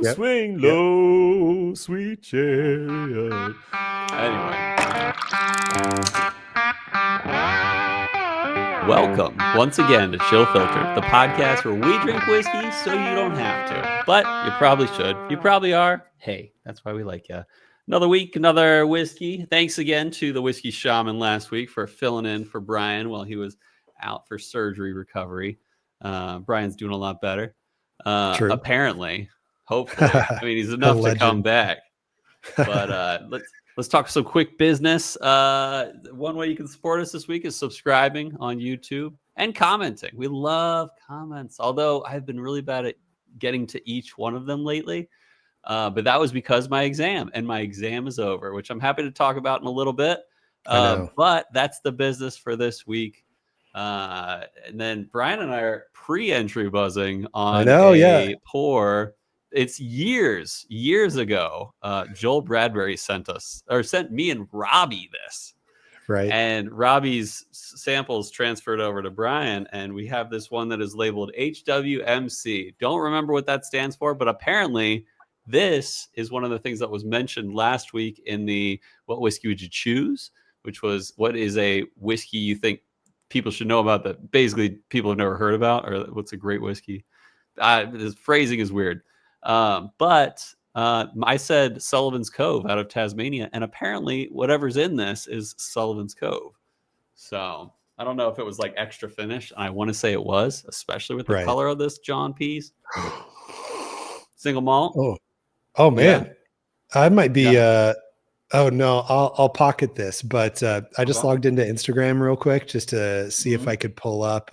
Yep. Swing low, sweet chariot. Anyway. Welcome once again to Chill Filter, the podcast where we drink whiskey so you don't have to. But you probably should. You probably are. Hey, that's why we like you. Another week, another whiskey. Thanks again to the Whiskey Shaman last week for filling in for Bryan while he was out for surgery recovery. Bryan's doing a lot better. True. Apparently, hopefully. I mean, he's enough to come back. But let's talk some quick business. One way you can support us this week is subscribing on YouTube and commenting. We love comments, although I've been really bad at getting to each one of them lately. But that was because my exam is over, which I'm happy to talk about in a little bit. But that's the business for this week. And then Bryan and I are pre-entry buzzing on pour. It's years ago. Joel Bradbury sent me and Robbie this. Right. And Robbie's samples transferred over to Bryan, and we have this one that is labeled HWMC. Don't remember what that stands for, but apparently this is one of the things that was mentioned last week in the What Whiskey Would You Choose, which was what is a whiskey you think people should know about that basically people have never heard about, or what's a great whiskey. This phrasing is weird. But I said Sullivan's Cove out of Tasmania, and apparently whatever's in this is Sullivan's Cove. So I don't know if it was like extra finish. I want to say it was, especially with the color of this John Pease. Single malt. Oh man. Yeah. I might be oh no, I'll pocket this, but I just logged into Instagram real quick just to see if I could pull up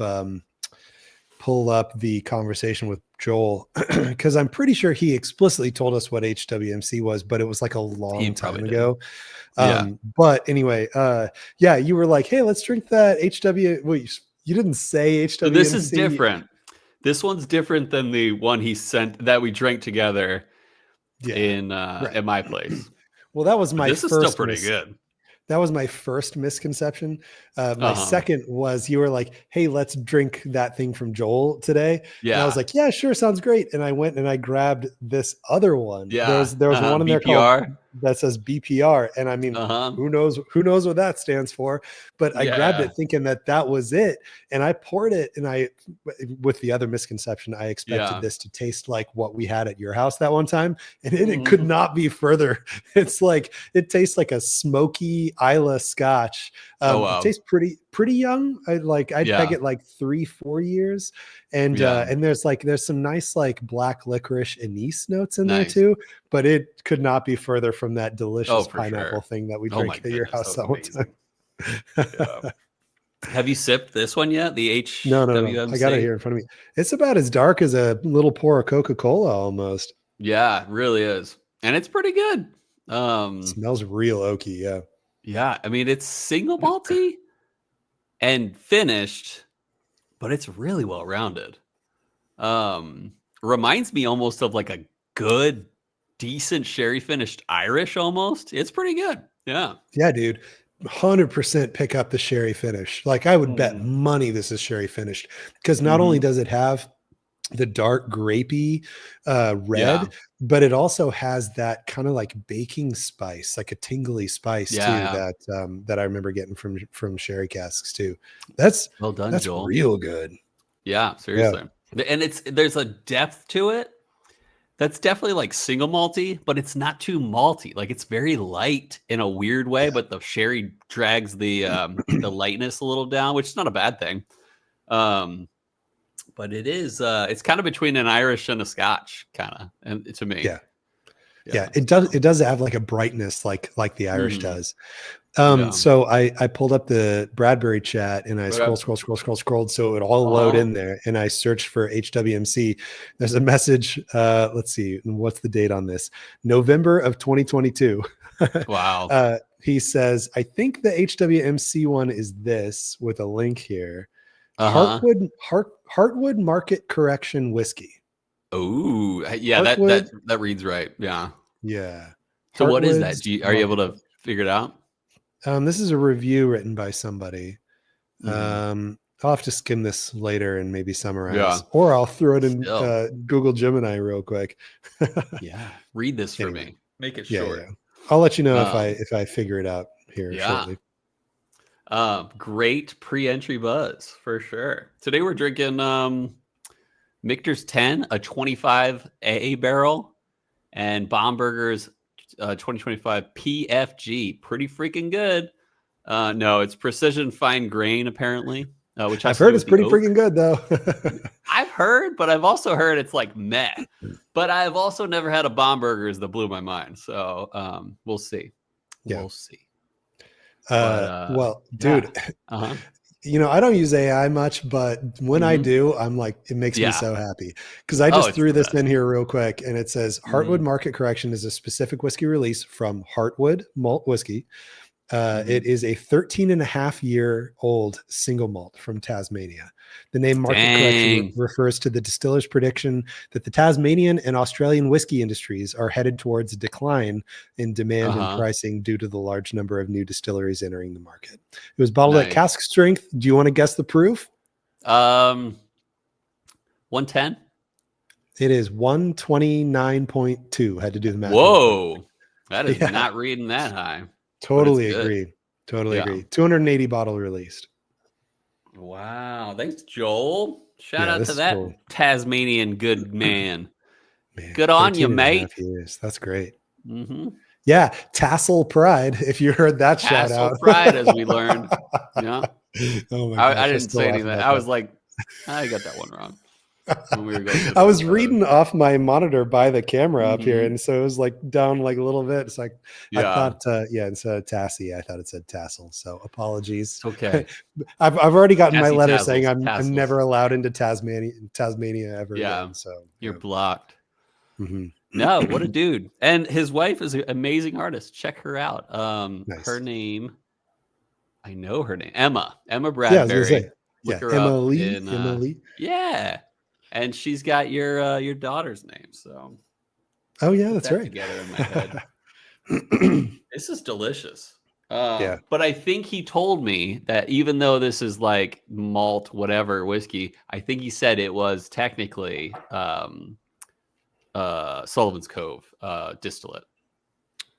the conversation with Joel, because I'm pretty sure he explicitly told us what HWMC was, but it was like a long time ago. But anyway, you were like, hey, let's drink that HW. You didn't say HWMC. So this is different. This one's different than the one he sent that we drank together in at my place. Well, that was my this first. Is still pretty good. That was my first misconception. My second was you were like, hey, let's drink that thing from Joel today. Yeah. And I was like, yeah, sure. Sounds great. And I went and I grabbed this other one. Yeah. There was one in there called that says BPR. And I mean, who knows what that stands for, but I grabbed it thinking that was it. And I poured it, and with the other misconception, I expected this to taste like what we had at your house that one time. And it could not be further. It's like, it tastes like a smoky Isla Scotch. It tastes pretty young. I'd peg it like 3-4 years. And there's some nice like black licorice anise notes in there too, but it could not be further from that delicious pineapple thing that we drank at your house that one time. Have you sipped this one yet? The HWMC? No. I got it here in front of me. It's about as dark as a little pour of Coca-Cola almost. Yeah, it really is. And it's pretty good. It smells real oaky. Yeah. Yeah. I mean, it's single malty and finished, but it's really well rounded. Reminds me almost of like a good, decent sherry finished Irish almost. It's pretty good. Yeah. Yeah, dude. 100% pick up the sherry finish. Like I would bet money this is sherry finished, because not only does it have the dark grapey red, but it also has that kind of like baking spice, like a tingly spice too, that I remember getting from sherry casks too. That's well done, that's Joel. Real good. Yeah, seriously. Yeah. And there's a depth to it that's definitely like single malty, but it's not too malty. Like it's very light in a weird way, but the sherry drags the the lightness a little down, which is not a bad thing. But it is it's kind of between an Irish and a Scotch, kind of, and to me. Yeah. It does have like a brightness like the Irish does. So I pulled up the Bradbury chat and I scrolled so it would all load in there, and I searched for HWMC. There's a message. Let's see, what's the date on this? November of 2022. Wow. He says, I think the HWMC one is this, with a link here. Heartwood Market Correction Whiskey. Oh, yeah, that reads right. Yeah. So what is that? Are you able to figure it out? This is a review written by somebody. I'll have to skim this later and maybe summarize, or I'll throw it in Google Gemini real quick. Read this for me. Make it short. Yeah. I'll let you know if I figure it out here shortly. Great pre-entry buzz for sure. Today we're drinking Michter's 10, a 25 AA barrel, and Bomberger's 2025 PFG. Pretty freaking good. No, it's precision fine grain apparently. Which I've heard it's pretty freaking good though. I've heard, but I've also heard it's like meh. But I've also never had a Bomberger's that blew my mind. So we'll see. We'll see. Well, dude, you know, I don't use AI much, but when I do, I'm like, it makes me so happy because I just threw this in here real quick, and it says Heartwood Market Correction is a specific whiskey release from Heartwood Malt Whiskey. It is a 13.5-year-old single malt from Tasmania. The name Market Correction refers to the distiller's prediction that the Tasmanian and Australian whiskey industries are headed towards a decline in demand and pricing due to the large number of new distilleries entering the market. It was bottled at cask strength. Do you want to guess the proof? 110. It is 129.2. Had to do the math. Whoa, that is not reading that high. Totally agree. Totally agree. 280 bottle released. Wow. Thanks, Joel. Shout out to that Tasmanian good man. Good on you, mate. That's great. Yeah. Tassel Pride. If you heard that shout out. Tassel Pride, as we learned. Yeah. Oh my gosh, I didn't say anything. I was like, I got that one wrong. When we were going I was reading off my monitor by the camera up here, and so it was like down like a little bit. It's like I thought, instead of Tassie, I thought it said tassel. So apologies. Okay, I've already gotten my letter saying I'm never allowed into Tasmania ever again. So you're blocked. No, what a dude! And his wife is an amazing artist. Check her out. Her name, I know her name, Emma Bradbury. Emily. Yeah. And she's got your daughter's name. So, that's right. Together in my head. This is delicious. But I think he told me that even though this is like malt, whatever whiskey, I think he said it was technically Sullivan's Cove distillate.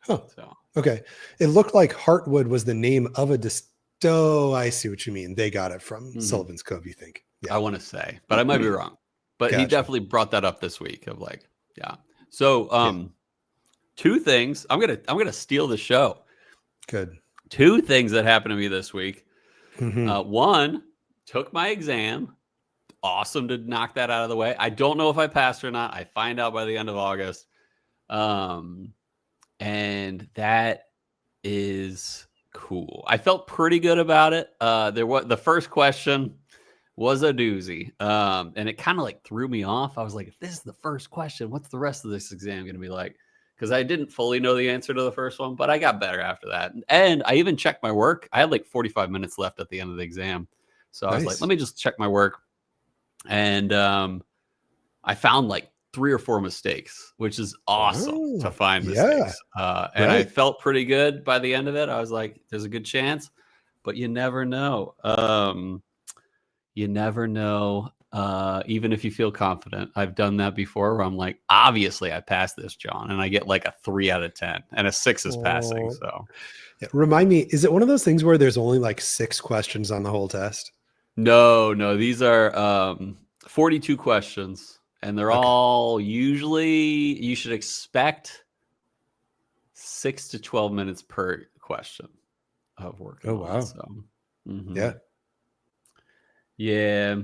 So okay, it looked like Heartwood was the name of a Oh, I see what you mean. They got it from Sullivan's Cove, you think? I want to say, but I might be wrong. But he definitely brought that up this week of like, So two things. I'm gonna steal the show. Good. Two things that happened to me this week. One, took my exam. Awesome to knock that out of the way. I don't know if I passed or not. I find out by the end of August. And that is cool. I felt pretty good about it. The first question was a doozy. And it kind of like threw me off. I was like, if this is the first question, what's the rest of this exam going to be like? Because I didn't fully know the answer to the first one, but I got better after that. And I even checked my work. I had like 45 minutes left at the end of the exam. So I was like, let me just check my work. And I found like 3 or 4 mistakes, which is awesome to find mistakes. And I felt pretty good by the end of it. I was like, there's a good chance, but you never know. Even if you feel confident. I've done that before where I'm like, obviously I passed this, John. And I get like a 3 out of 10 and a 6 is passing. So remind me, is it one of those things where there's only like 6 questions on the whole test? No, these are 42 questions. And they're all usually, you should expect 6 to 12 minutes per question of work. Oh, wow. So, Yeah.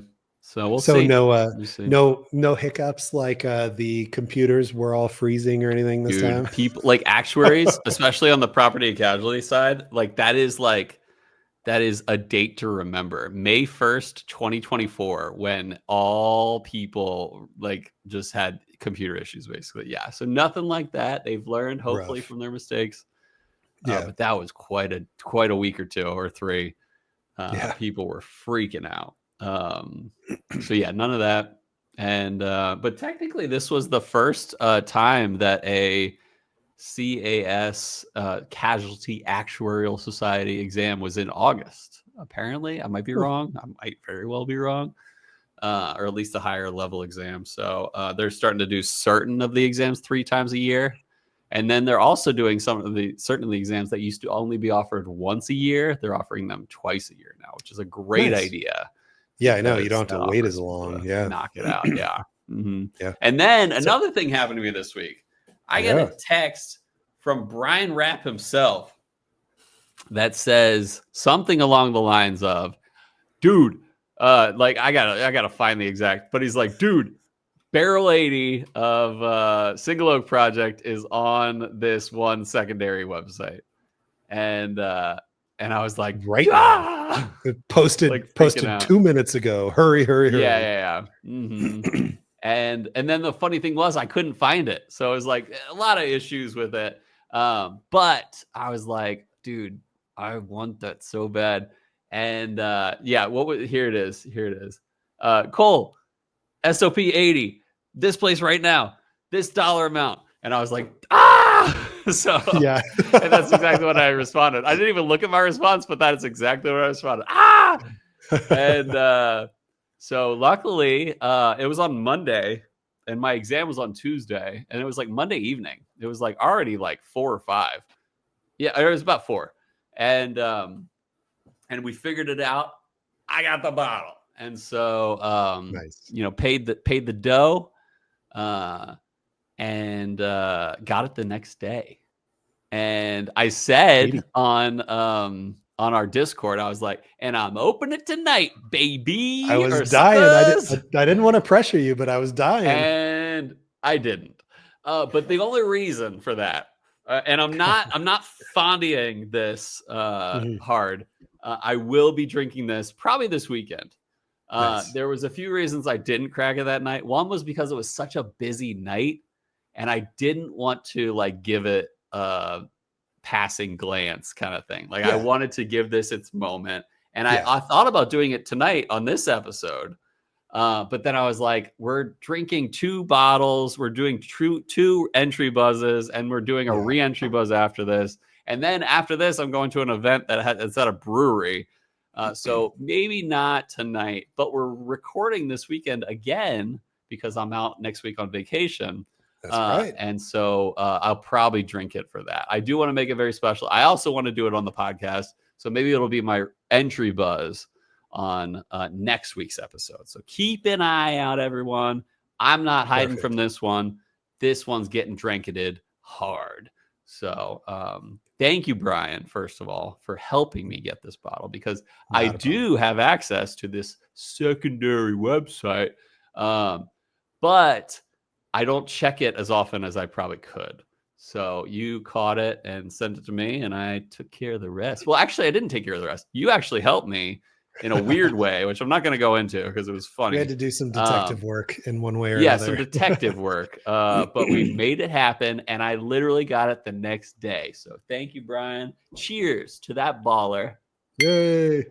So we'll see. No hiccups like the computers were all freezing or anything this time. People like actuaries, especially on the property and casualty side, like that is a date to remember. May 1st, 2024, when all people like just had computer issues, basically. Yeah. So nothing like that. They've learned hopefully from their mistakes. But that was quite a week or 2 or 3. People were freaking out. So none of that. And but technically this was the first time that a CAS Casualty Actuarial Society exam was in August. apparently. I might be wrong. I might very well be wrong. Or at least a higher level exam. So they're starting to do certain of the exams 3 times a year. And then they're also doing certain of the exams that used to only be offered once a year. They're offering them twice a year now, which is a great idea. Yeah, I know. You don't have to wait as long. Yeah. Knock it out. Yeah. Mm-hmm. Yeah. And then another thing happened to me this week. I got a text from Bryan Rapp himself that says something along the lines of, dude, like I gotta find the exact, but he's like, dude, Barrel 80 of Single Oak Project is on this one secondary website. And I was like, right now. Posted 2 minutes ago. Hurry. Yeah. Mm-hmm. and then the funny thing was I couldn't find it. So it was like a lot of issues with it. But I was like, dude, I want that so bad. And here it is. Cole, SOP 80, this place right now, this dollar amount. And I was like, so yeah. And that's exactly what I responded. I didn't even look at my response, but that is exactly what I responded. And so luckily it was on Monday and my exam was on Tuesday, and it was like Monday evening. It was like already like 4 or 5. Yeah, it was about 4. And we figured it out. I got the bottle. And so, nice. Paid the dough, and got it the next day. And I said on our Discord, I was like, and I'm opening it tonight, baby. I was dying. I didn't want to pressure you, but I was dying. And I didn't. But the only reason for that, and I'm not fondying this hard. I will be drinking this probably this weekend. Nice. There was a few reasons I didn't crack it that night. One was because it was such a busy night, and I didn't want to like give it a passing glance kind of thing. Like I wanted to give this its moment, and I thought about doing it tonight on this episode. But then I was like, we're drinking 2 bottles, we're doing 2 entry buzzes, and we're doing a re-entry buzz after this. And then after this, I'm going to an event it's at a brewery. So maybe not tonight, but we're recording this weekend again because I'm out next week on vacation. That's right. And so I'll probably drink it for that. I do want to make it very special. I also want to do it on the podcast. So maybe it'll be my entry buzz on next week's episode. So keep an eye out, everyone. I'm not hiding from this one. This one's getting dranketed hard. So thank you, Bryan, first of all, for helping me get this bottle, because I do have access to this secondary website, but I don't check it as often as I probably could. So you caught it and sent it to me, and I took care of the rest. Well, actually, I didn't take care of the rest. You actually helped me in a weird way, which I'm not going to go into because it was funny. We had to do some detective work in one way or another. Yeah, some detective work. But we made it happen, and I literally got it the next day. So thank you, Bryan. Cheers to that baller. Yay.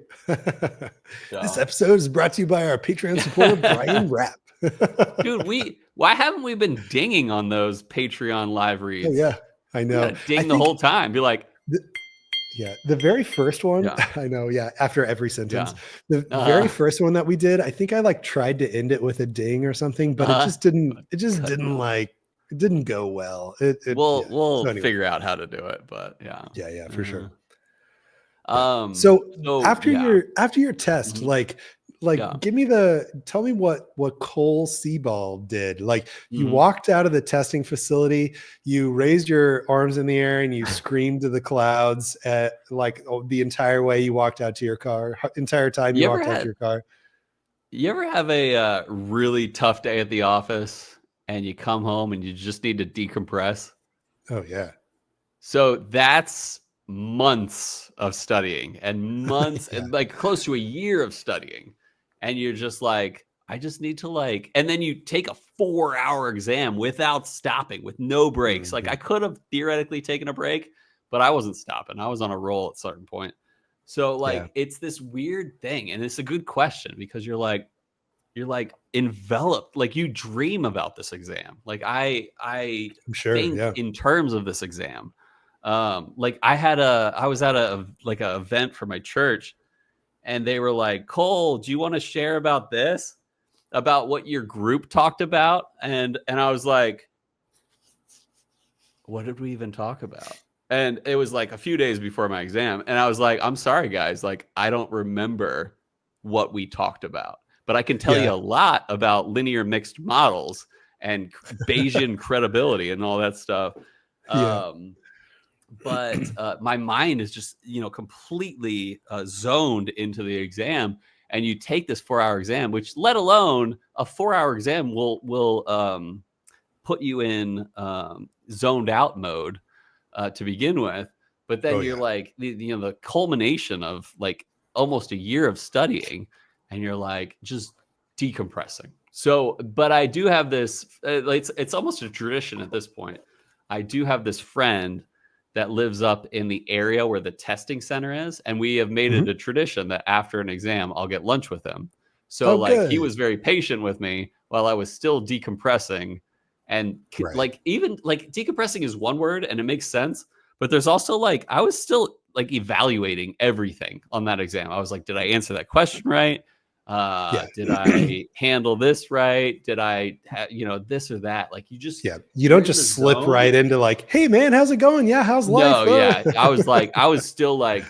This episode is brought to you by our Patreon supporter, Bryan Rapp. Dude, why haven't we been dinging on those Patreon live reads? Oh, yeah, I know. Ding the whole time. Be like... the very first one, I know, after every sentence. The very first one that we did, I think I like tried to end it with a ding or something, but it didn't go well. We'll figure out how to do it, but yeah, for sure. So after your test, tell me what Cole Seaball did. Like you walked out of the testing facility, you raised your arms in the air and you screamed to the clouds at the entire way you walked out to your car, entire time you walked out to your car. You ever have a really tough day at the office and you come home and you just need to decompress? Oh yeah. So that's months of studying and months and like close to a year of studying. And you're just like, I just need to and then you take a 4-hour exam without stopping, with no breaks. Like I could have theoretically taken a break, but I wasn't stopping. I was on a roll at a certain point. So it's this weird thing. And it's a good question because you're like enveloped, like you dream about this exam. Like I'm sure, think in terms of this exam. I was at a event for my church, and they were like, Cole, do you want to share about this? About what your group talked about? And I was like, what did we even talk about? And it was like a few days before my exam. And I was like, I'm sorry, guys. Like, I don't remember what we talked about, but I can tell you a lot about linear mixed models and Bayesian credibility and all that stuff. But my mind is just, completely zoned into the exam. And you take this 4-hour exam, which, let alone a 4-hour exam, will put you in zoned out mode to begin with. But then you're like, the culmination of like almost a year of studying, and you're like just decompressing. So, but I do have this, it's almost a tradition at this point. I do have this friend that lives up in the area where the testing center is. And we have made it a tradition that after an exam, I'll get lunch with him. So he was very patient with me while I was still decompressing. And even decompressing is one word and it makes sense. But there's also I was still evaluating everything on that exam. I was like, did I answer that question right? Did I handle this right? Did I, this or that? You don't just slip right into hey man, how's it going? Yeah. How's life? No, yeah. I was still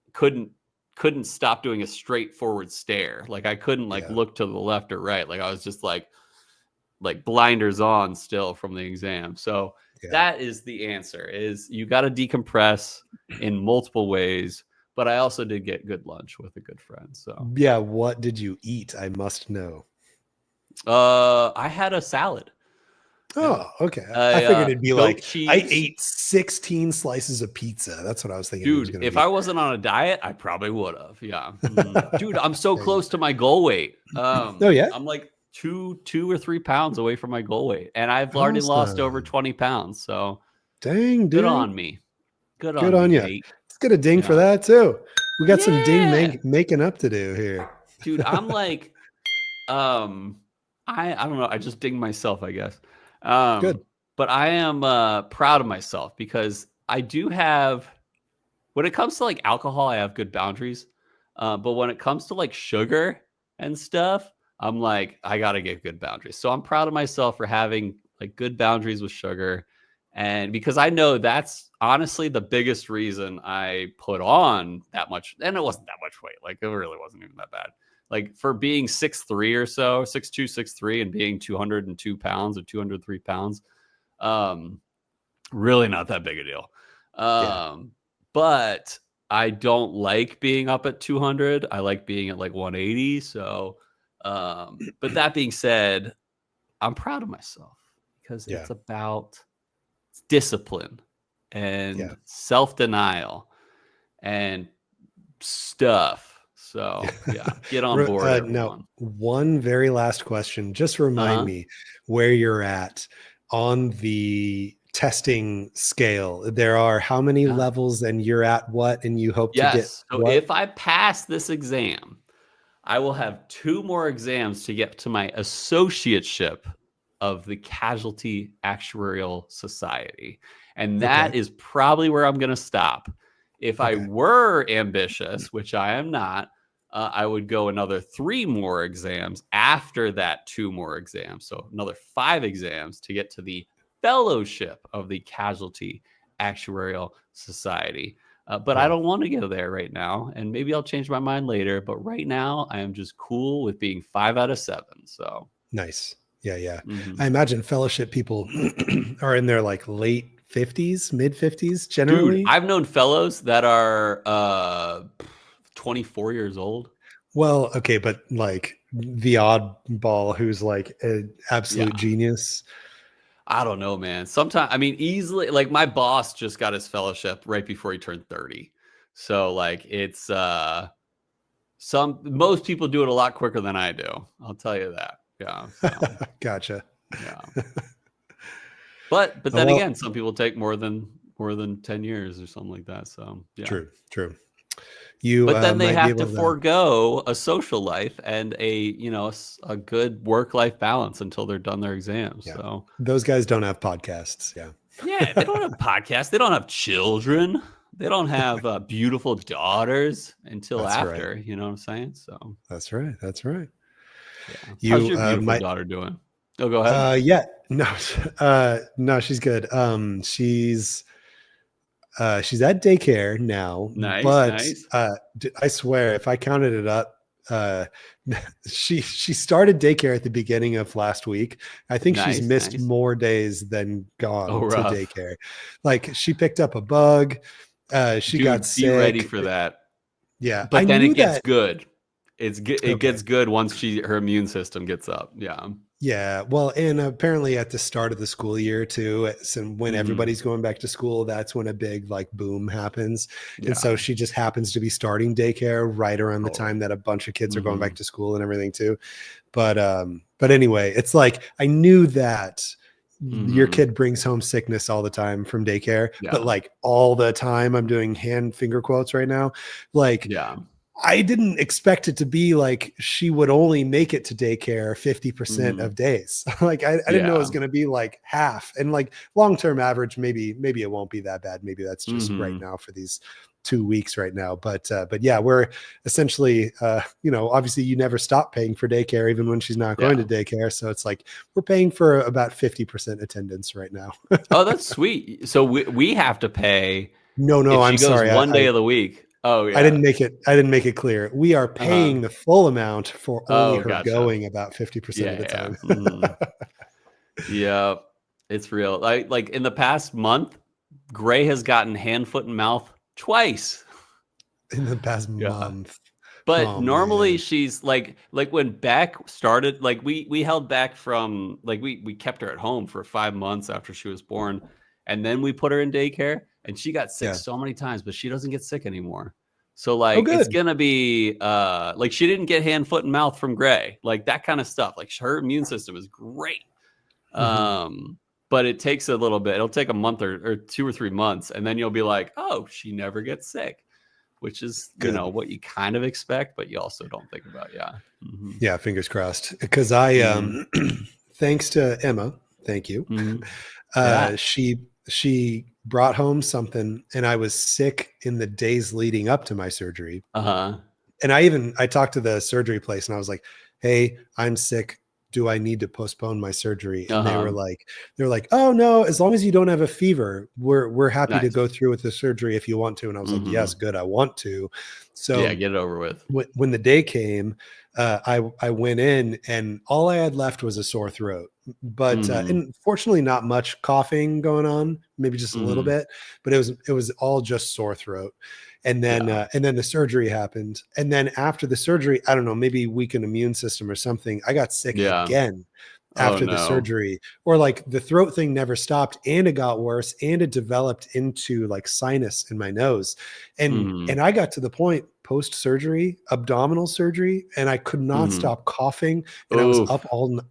couldn't stop doing a straightforward stare. I couldn't look to the left or right. I was just like blinders on still from the exam. So that is the answer, is you got to decompress in multiple ways. But I also did get good lunch with a good friend. So what did you eat? I must know. I had a salad. Oh, okay. I figured it'd be I ate 16 slices of pizza. That's what I was thinking. Dude, if I wasn't on a diet, I probably would have. Yeah. Dude, I'm so close to my goal weight. I'm like 2 or 3 pounds away from my goal weight. And I've already lost over 20 pounds. So dang, dude. Good on me. Good on you. Mate. Let's get a ding for that too. We got some ding making up to do here. Dude, I'm I don't know. I just dinged myself, I guess. Good. But I am proud of myself because I do have, when it comes to alcohol, I have good boundaries. But when it comes to sugar and stuff, I'm I got to get good boundaries. So I'm proud of myself for having good boundaries with sugar. And because I know that's honestly the biggest reason I put on that much, and it wasn't that much weight. It really wasn't even that bad. For being 6'3" or so, 6'2", 6'3", and being 202 pounds or 203 pounds, really not that big a deal. But I don't like being up at 200. I like being at 180. So, but that being said, I'm proud of myself because it's about discipline and self-denial and stuff. So get on board. Now, one very last question. Just remind me where you're at on the testing scale. There are how many levels, and you're at what, and you hope to get so what? If I pass this exam, I will have 2 more exams to get to my associateship of the Casualty Actuarial Society. And that is probably where I'm going to stop. If I were ambitious, which I am not, I would go another 3 more exams after that 2 more exams. So another 5 exams to get to the fellowship of the Casualty Actuarial Society. But I don't want to go there right now. And maybe I'll change my mind later. But right now, I am just cool with being 5 out of 7. So nice. Yeah. I imagine fellowship people are in their late 50s, mid 50s generally. Dude, I've known fellows that are 24 years old. Well, okay, but the oddball who's an absolute genius. I don't know, man. Sometimes, easily, my boss just got his fellowship right before he turned 30. So it's most people do it a lot quicker than I do. I'll tell you that. Yeah. So, gotcha. Yeah. But then again, some people take more than 10 years or something like that. So yeah. True. But then they have to forego a social life and a good work-life balance until they're done their exams. Yeah. So those guys don't have podcasts. Yeah. Yeah, they don't have podcasts. They don't have children. they don't have beautiful daughters until That's after. right. You know what I'm saying? So That's right. That's right. yeah. How's You your beautiful daughter doing? Oh, go ahead. yeah, no, no, she's good. She's at daycare now, Nice, but nice, I swear, if I counted it up, uh, she started daycare at the beginning of last week. I think she's nice, missed nice. more days than Oh, gone to rough. daycare. Like she picked up a bug, she got Dude, be ready sick. for that. Yeah, I But then knew it gets that. good. It Okay. gets good once her immune system gets up. Yeah. Yeah, well, and apparently at the start of the school year too, so when Mhm. everybody's going back to school, that's when a big like boom happens. And Yeah, so she just happens to be starting daycare right around the totally. time that a bunch of kids are going back Mhm. to school and everything too. But anyway, it's like I knew that your Mhm. kid brings home sickness all the time from daycare, but Yeah. like all the time, I'm doing hand finger quotes right now. Like Yeah. I didn't expect it to be like she would only make it to daycare 50% Mhm. of days. Like I didn't know it Yeah. was going to be like half, and like long-term average, maybe it won't be that bad. Maybe that's just right Mhm. now for these 2 weeks right now. But yeah, we're essentially, obviously you never stop paying for daycare, even when she's not going to Yeah. daycare. So it's like, we're paying for about 50% attendance right now. Oh, that's sweet. So we have to pay No, if she I'm goes sorry. one day of the week. Oh, I yeah. didn't make it clear. We are Uh-huh. paying the full amount for only Oh, her gotcha. going about 50% Yeah, of the yeah. time. Mhm. Yeah. It's real. Like in the past month, Gray has gotten hand, foot, and mouth twice. In the past Yeah. month. But Oh normally man. she's like when Beck started, like we held back from like we kept her at home for 5 months after she was born, and then we put her in daycare, and she got sick Yeah. so many times, but she doesn't get sick anymore. So Oh like it's good. gonna be like she didn't get hand, foot, and mouth from Gray, like that kind of stuff. Like her immune system is great. Mhm. But it takes a little bit. It'll take a month or 2 or 3 months, and then you'll be like, oh, she never gets sick, which is, Good. what you kind of expect, but you also don't think about. Yeah. Hmm. Yeah, fingers crossed. Because I Hmm. thanks to Emma, thank you. Hmm. Yeah. She brought home something, and I was sick in the days leading up to my surgery. Uh-huh. And I talked to the surgery place and I was like, "Hey, I'm sick. Do I need to postpone my surgery?" And Uh-huh. they're like, "Oh no, as long as you don't have a fever, we're happy to Nice. go through with the surgery if you want to." And I was like, "Yes, Hmm. good. I want to." Yeah, So get it over with. when the day came, I went in and all I had left was a sore throat. But Hmm. and fortunately, not much coughing going on, maybe just a little Hmm. bit. But it was all just sore throat. Yeah. And then the surgery happened. And then after the surgery, I don't know, maybe weakened immune system or something. I got sick Yeah. again Oh after the no. surgery, or like the throat thing never stopped and it got worse and it developed into like sinus in my nose. And Hmm. I got to the point post surgery, abdominal surgery, and I could not Hmm. stop coughing. And Oof.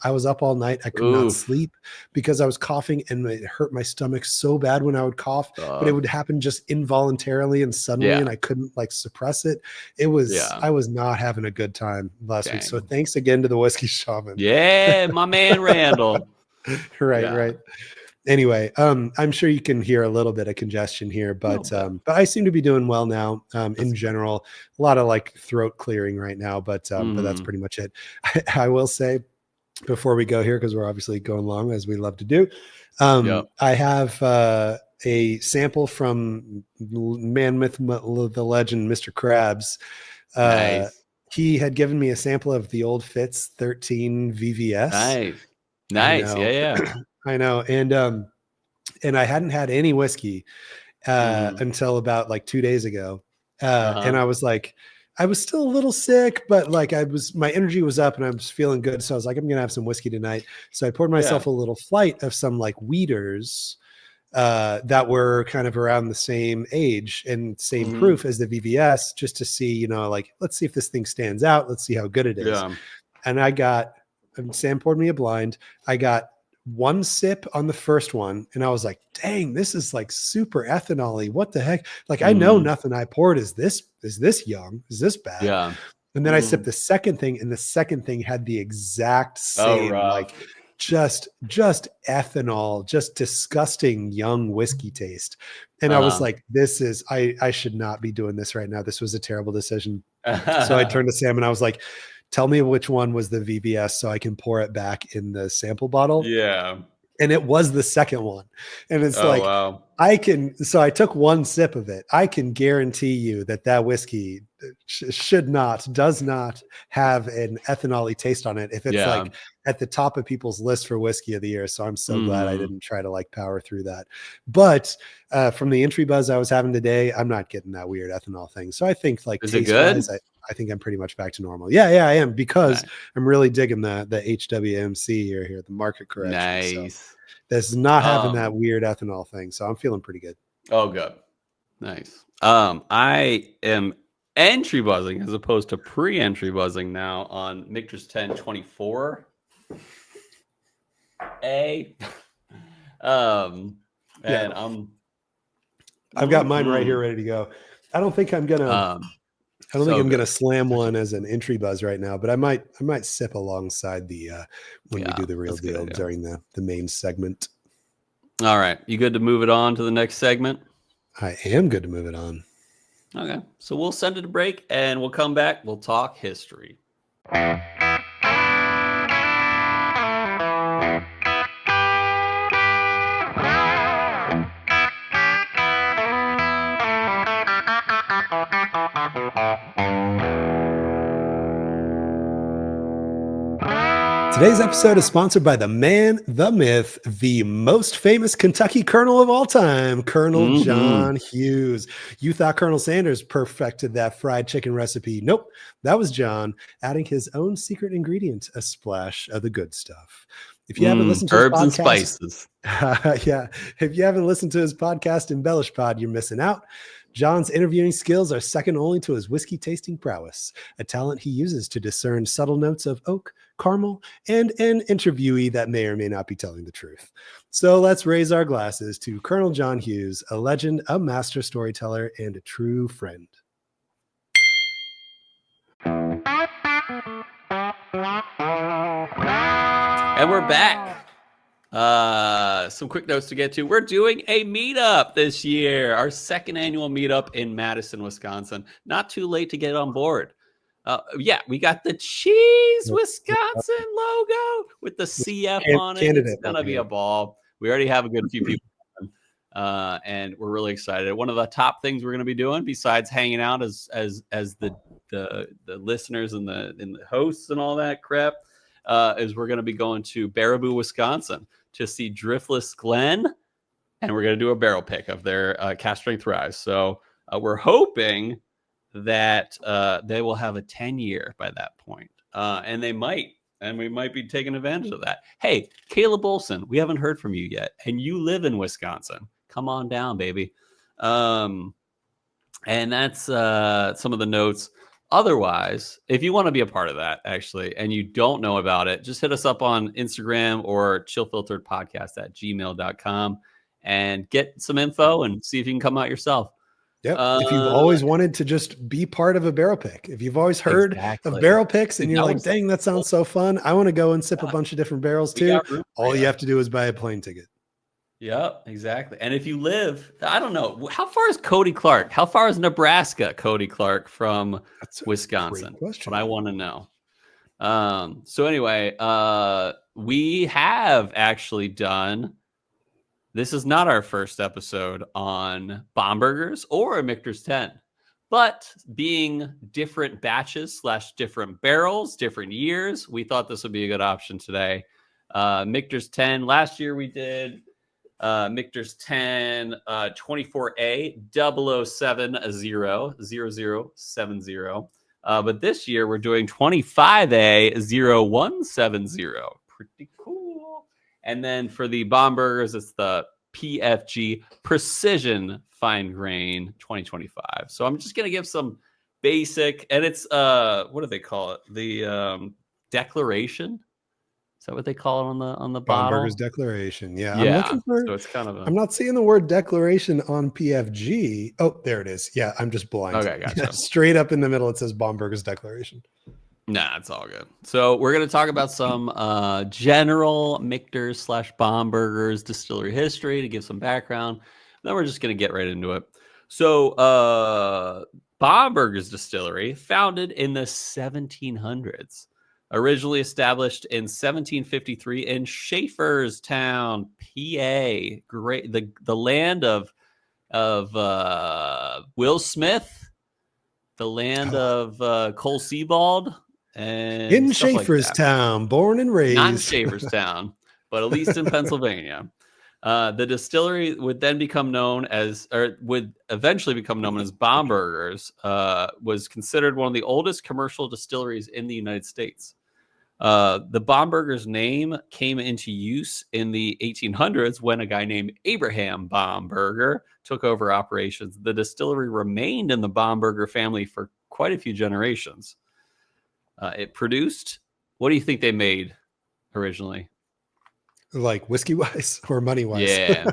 I was up all night. I could not Oof. sleep because I was coughing, and it hurt my stomach so bad when I would cough, but it would happen just involuntarily and suddenly, and Yeah. I couldn't like suppress it. Yeah. I was not having a good time last week. So Dang. thanks again to the whiskey shaman. Yeah, my man Randall. Right, Yeah. right. Anyway, I'm sure you can hear a little bit of congestion here, A little bit. but I seem to be doing well now. That's In good. general, a lot of like throat clearing right now, but that's Hmm. pretty much it. I will say before we go here, because we're obviously going long as we love to do. Yep. I have a sample from Man Myth, the Legend, Mr. Krabs. Uh, Nice. he had given me a sample of the old Fitz 13 VVS. Nice. I Nice. Yeah, know, yeah. I know, and I hadn't had any whiskey Mhm. until about like 2 days ago, and Uh-huh. I was like, I was still a little sick, but like my energy was up and I was feeling good, so I was like, I'm gonna have some whiskey tonight. So I poured Yeah. myself a little flight of some like weeders that were kind of around the same age and same Mhm. proof as the VVS, just to see, like, let's see if this thing stands out. Let's see how good it is. Yeah. And Sam poured me a blind. I got one sip on the first one, and I was like, dang, this is like super ethanol-y. What the heck? Like, I know Mhm. nothing I poured is this young, is this bad? Yeah. And then I sipped Mhm. the second thing, and the second thing had the exact Oh, same like rough. just ethanol, just disgusting young whiskey taste. And I was like, I should not be doing this right now. This was a terrible decision. So I turned to Sam and I was like, tell me which one was the VBS so I can pour it back in the sample bottle. Yeah. And it was the second one. And it's wow. So I took one sip of it. I can guarantee you that whiskey does not have an ethanol-y taste on it if it's like at the top of people's list for whiskey of the year. So I'm so glad I didn't try to like power through that. But from the entry buzz I was having today, I'm not getting that weird ethanol thing. So I think like taste-wise, I think I'm pretty much back to normal. Yeah, I am, because I'm really digging the HWMC here, the market correction. Nice. So that's not having that weird ethanol thing. So I'm feeling pretty good. Oh, good. Nice. I am entry buzzing as opposed to pre-entry buzzing now on Michter's 1024A. And I've got mine right here ready to go. I don't think I'm gonna I'm gonna slam one as an entry buzz right now, but I might sip alongside the when we do the real deal during the main segment. All right. You good to move it on to the next segment? I am good to move it on. Okay. So we'll send it a break and we'll come back. We'll talk history. Today's episode is sponsored by the man, the myth, the most famous Kentucky Colonel of all time, Colonel John Hughes. You thought Colonel Sanders perfected that fried chicken recipe. Nope, that was John adding his own secret ingredient, a splash of the good stuff. If you haven't listened to herbs his podcast, and spices. If you haven't listened to his podcast, Embellish Pod, you're missing out. John's interviewing skills are second only to his whiskey tasting prowess, a talent he uses to discern subtle notes of oak, caramel, and an interviewee that may or may not be telling the truth. So let's raise our glasses to Colonel John Hughes, a legend, a master storyteller, and a true friend. And we're back. Some quick notes to get to. We're doing a meetup this year, our second annual meetup in Madison, Wisconsin. Not too late to get on board. We got the Cheese Wisconsin logo with the CF on it. It's gonna be a ball. We already have a good few people, and we're really excited. One of the top things we're going to be doing, besides hanging out as the listeners and the hosts and all that crap, is we're going to be going to Baraboo, Wisconsin, to see Driftless Glen, and we're going to do a barrel pick of their cast strength rye. So we're hoping that they will have a 10-year by that point, and they might, and we might be taking advantage of that. Hey, Caleb Olson, we haven't heard from you yet, and you live in Wisconsin. Come on down, baby. And that's some of the notes. Otherwise, if you want to be a part of that, actually, and you don't know about it, just hit us up on Instagram or chillfilteredpodcast@gmail.com and get some info and see if you can come out yourself. Yeah. If you've always wanted to just be part of a barrel pick, if you've always heard of barrel picks and you're like, dang, that sounds so fun, I want to go and sip a bunch of different barrels too. All you have to do is buy a plane ticket. Yep, exactly. And if you live, I don't know, how far is Cody Clark? How far is Nebraska, Cody Clark, from Wisconsin? That's what I want to know. So anyway, we have actually done, this is not our first episode on Bombergers or a Michter's 10, but being different batches / different barrels, different years, we thought this would be a good option today. Michter's 10, last year we did Michter's 10 24A 0070. But this year we're doing 25A 0170. Pretty cool. And then for the Bombergers, it's the PFG Precision Fine Grain 2025. So I'm just gonna give some basic, and it's what do they call it? The declaration. Is that what they call it on the bottle? Bomberger's declaration. Yeah. I'm looking for, so it's kind of I'm not seeing the word declaration on PFG. Oh, there it is. Yeah, I'm just blind. Okay, gotcha. Straight up in the middle, it says Bomberger's declaration. Nah, it's all good. So we're going to talk about some general Michter's / Bomberger's distillery history to give some background. Then we're just going to get right into it. So Bomberger's distillery, founded in the 1700s, originally established in 1753 in Schaefferstown, PA, great the land of Will Smith, the land of Cole Sebald. And in Schaefferstown, born and raised. Not in Schaefferstown, but at least in Pennsylvania. The distillery would then become known as, or would eventually become known as Bomberger's, was considered one of the oldest commercial distilleries in the United States. The Bomberger's name came into use in the 1800s when a guy named Abraham Bomberger took over operations. The distillery remained in the Bomberger family for quite a few generations. It produced, what do you think they made originally? Like whiskey wise or money wise? Yeah.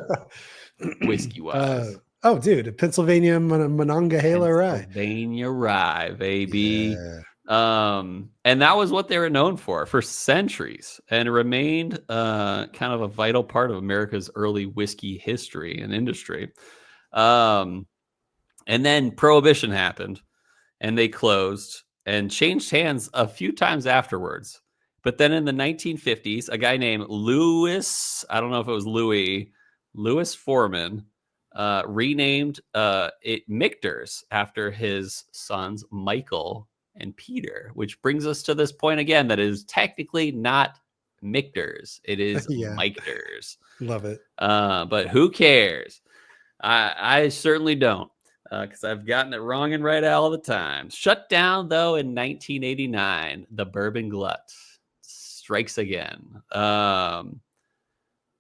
Whiskey wise. Oh, dude, Pennsylvania Monongahela rye. Pennsylvania rye, baby. Yeah. And that was what they were known for centuries, and it remained kind of a vital part of America's early whiskey history and industry. And then Prohibition happened, and they closed and changed hands a few times afterwards. But then in the 1950s, a guy named Louis Foreman, renamed it Michter's after his sons Michael and Peter, which brings us to this point again that is technically not Michter's. It is Michter's. Love it. But who cares? I certainly don't. Because I've gotten it wrong and right all the time. Shut down, though, in 1989. The bourbon glut strikes again.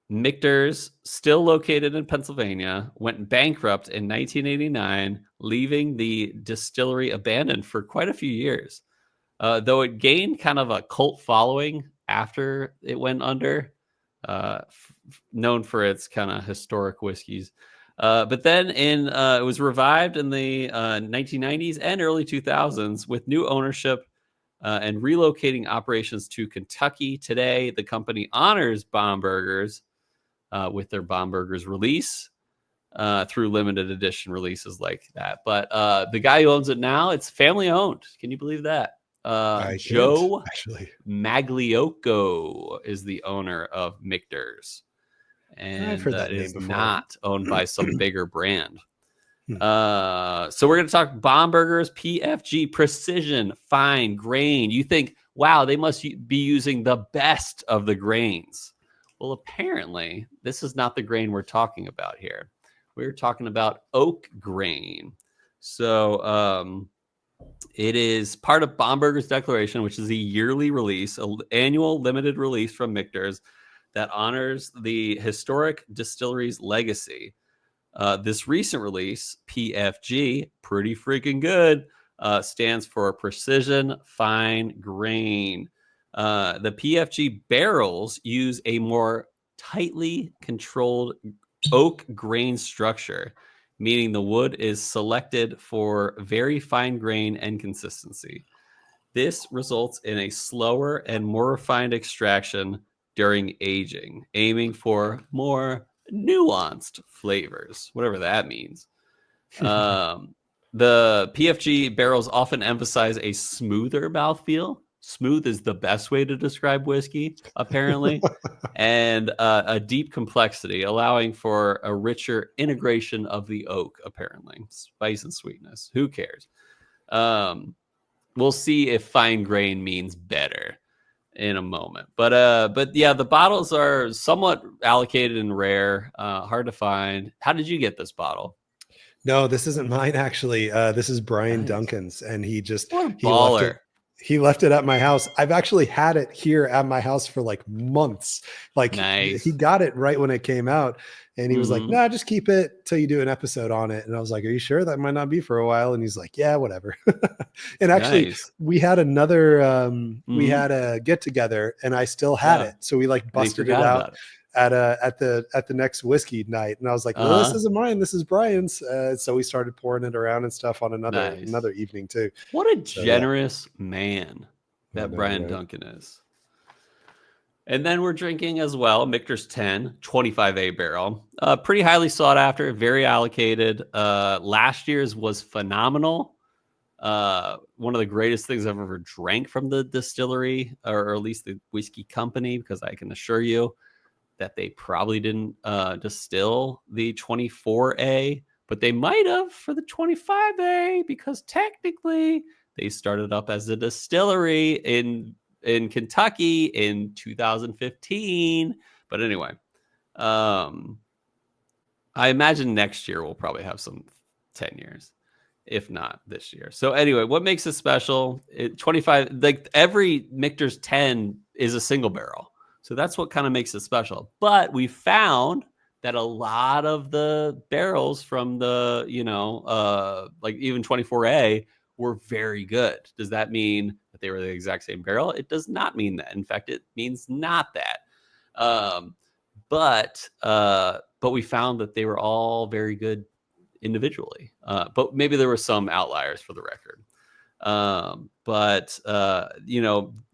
Michter's, still located in Pennsylvania, went bankrupt in 1989, leaving the distillery abandoned for quite a few years. Though it gained kind of a cult following after it went under, known for its kind of historic whiskeys. But then it was revived in the 1990s and early 2000s with new ownership and relocating operations to Kentucky. Today, the company honors Bomberger's with their Bomberger's release through limited edition releases like that. But the guy who owns it now, it's family owned. Can you believe that? Joe Magliocco is the owner of Michter's. And it is not owned by some bigger brand. So we're going to talk Bomberger's PFG, precision, fine grain. You think, wow, they must be using the best of the grains. Well, apparently, this is not the grain we're talking about here. We're talking about oak grain. So it is part of Bomberger's Declaration, which is a yearly release, an annual limited release from Michter's that honors the historic distillery's legacy. This recent release, PFG, pretty freaking good, stands for Precision Fine Grain. The PFG barrels use a more tightly controlled oak grain structure, meaning the wood is selected for very fine grain and consistency. This results in a slower and more refined extraction during aging, aiming for more nuanced flavors, whatever that means. The PFG barrels often emphasize a smoother mouthfeel. Smooth is the best way to describe whiskey, apparently, and a deep complexity, allowing for a richer integration of the oak, apparently. Spice and sweetness. Who cares? We'll see if fine grain means better in a moment. But yeah, the bottles are somewhat allocated and rare, hard to find. How did you get this bottle? No, this isn't mine, actually. This is Bryan Duncan's, and he left it at my house. I've actually had it here at my house for like months. Like nice. He got it right when it came out, and he was like, "Nah, just keep it till you do an episode on it." And I was like, "Are you sure? That might not be for a while." And he's like, "Yeah, whatever." And actually, we had another, we had a get together, and I still had it, so we like busted it out at the next whiskey night. And I was like, "Well, this isn't mine. This is Bryan's." So we started pouring it around and stuff on another evening too. What a generous man. that Bryan Duncan is. And then we're drinking as well Michter's 10 25A barrel. Pretty highly sought after, very allocated. Last year's was phenomenal. One of the greatest things I've ever drank from the distillery, or at least the whiskey company, because I can assure you that they probably didn't distill the 24A, but they might have for the 25A, because technically they started up as a distillery in Kentucky in 2015. But anyway, I imagine next year we'll probably have some 10 years, if not this year. So anyway, what makes it special? 25, like every Michter's 10 is a single barrel. So that's what kind of makes it special. But we found that a lot of the barrels from the, like even 24A were very good. Does that mean that they were the exact same barrel? It does not mean that. In fact, it means not that. But we found that they were all very good individually. But maybe there were some outliers for the record.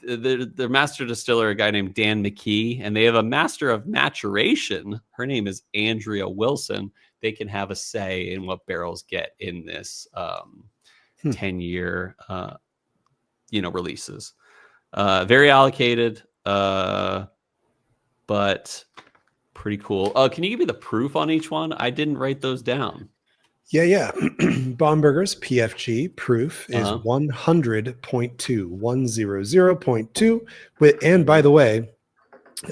Their master distiller, a guy named Dan McKee, and they have a master of maturation. Her name is Andrea Wilson. They can have a say in what barrels get in this 10-year, releases. Very allocated, but pretty cool. Can you give me the proof on each one? I didn't write those down. Yeah. Bomberger's PFG proof is 100.2, 100.2. And by the way,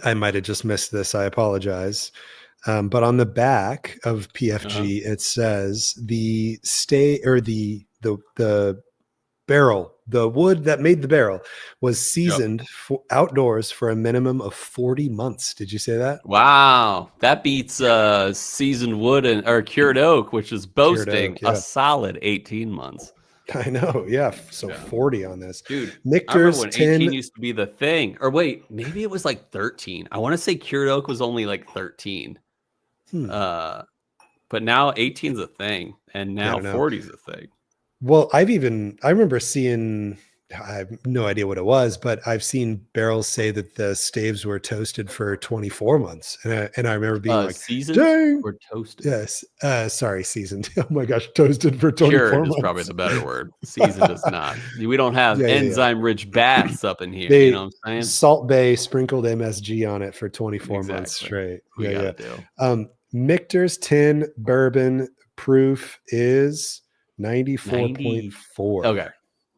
I might have just missed this. I apologize. But on the back of PFG, it says the barrel, the wood that made the barrel, was seasoned outdoors for a minimum of 40 months. Did you say that? Wow. That beats seasoned wood or cured oak, which is boasting a solid 18 months. I know. Yeah. So 40 on this. Dude, Michter's I remember when 18 used to be the thing. Or wait, maybe it was like 13. I want to say cured oak was only like 13. But now 18's a thing, and now 40's a thing. Well, I remember seeing, I have no idea what it was, but I've seen barrels say that the staves were toasted for 24 months. And I remember being like, seasoned or toasted? Yes. Sorry, seasoned. Oh my gosh, toasted for 24 months. Cured is probably the better word. Seasoned is not. We don't have enzyme-rich baths up in here. You know what I'm saying? Salt Bay sprinkled MSG on it for 24 months straight. Michter's 10 bourbon proof is 94.4.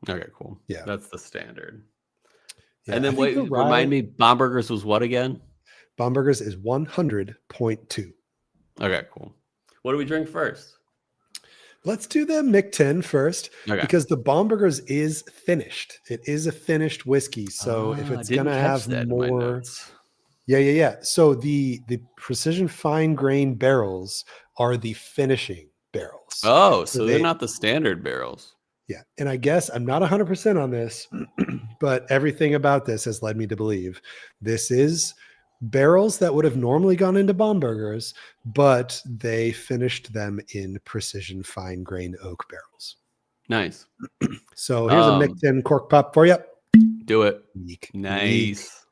Okay, cool. Yeah, that's the standard. And then wait, remind me, Bomberger's was what again? Bomberger's is 100.2. Okay, cool. What do we drink first? Let's do the Mick 10 first, because the Bomberger's is finished. It is a finished whiskey, so if it's gonna have more, So the precision fine grain barrels are the finishing barrels. Oh, so they're not the standard barrels. Yeah. And I guess I'm not 100% on this, but everything about this has led me to believe this is barrels that would have normally gone into Bombergers, but they finished them in precision fine grain oak barrels. Nice. So here's a Mick 10 cork pop for you. Do it. Nice.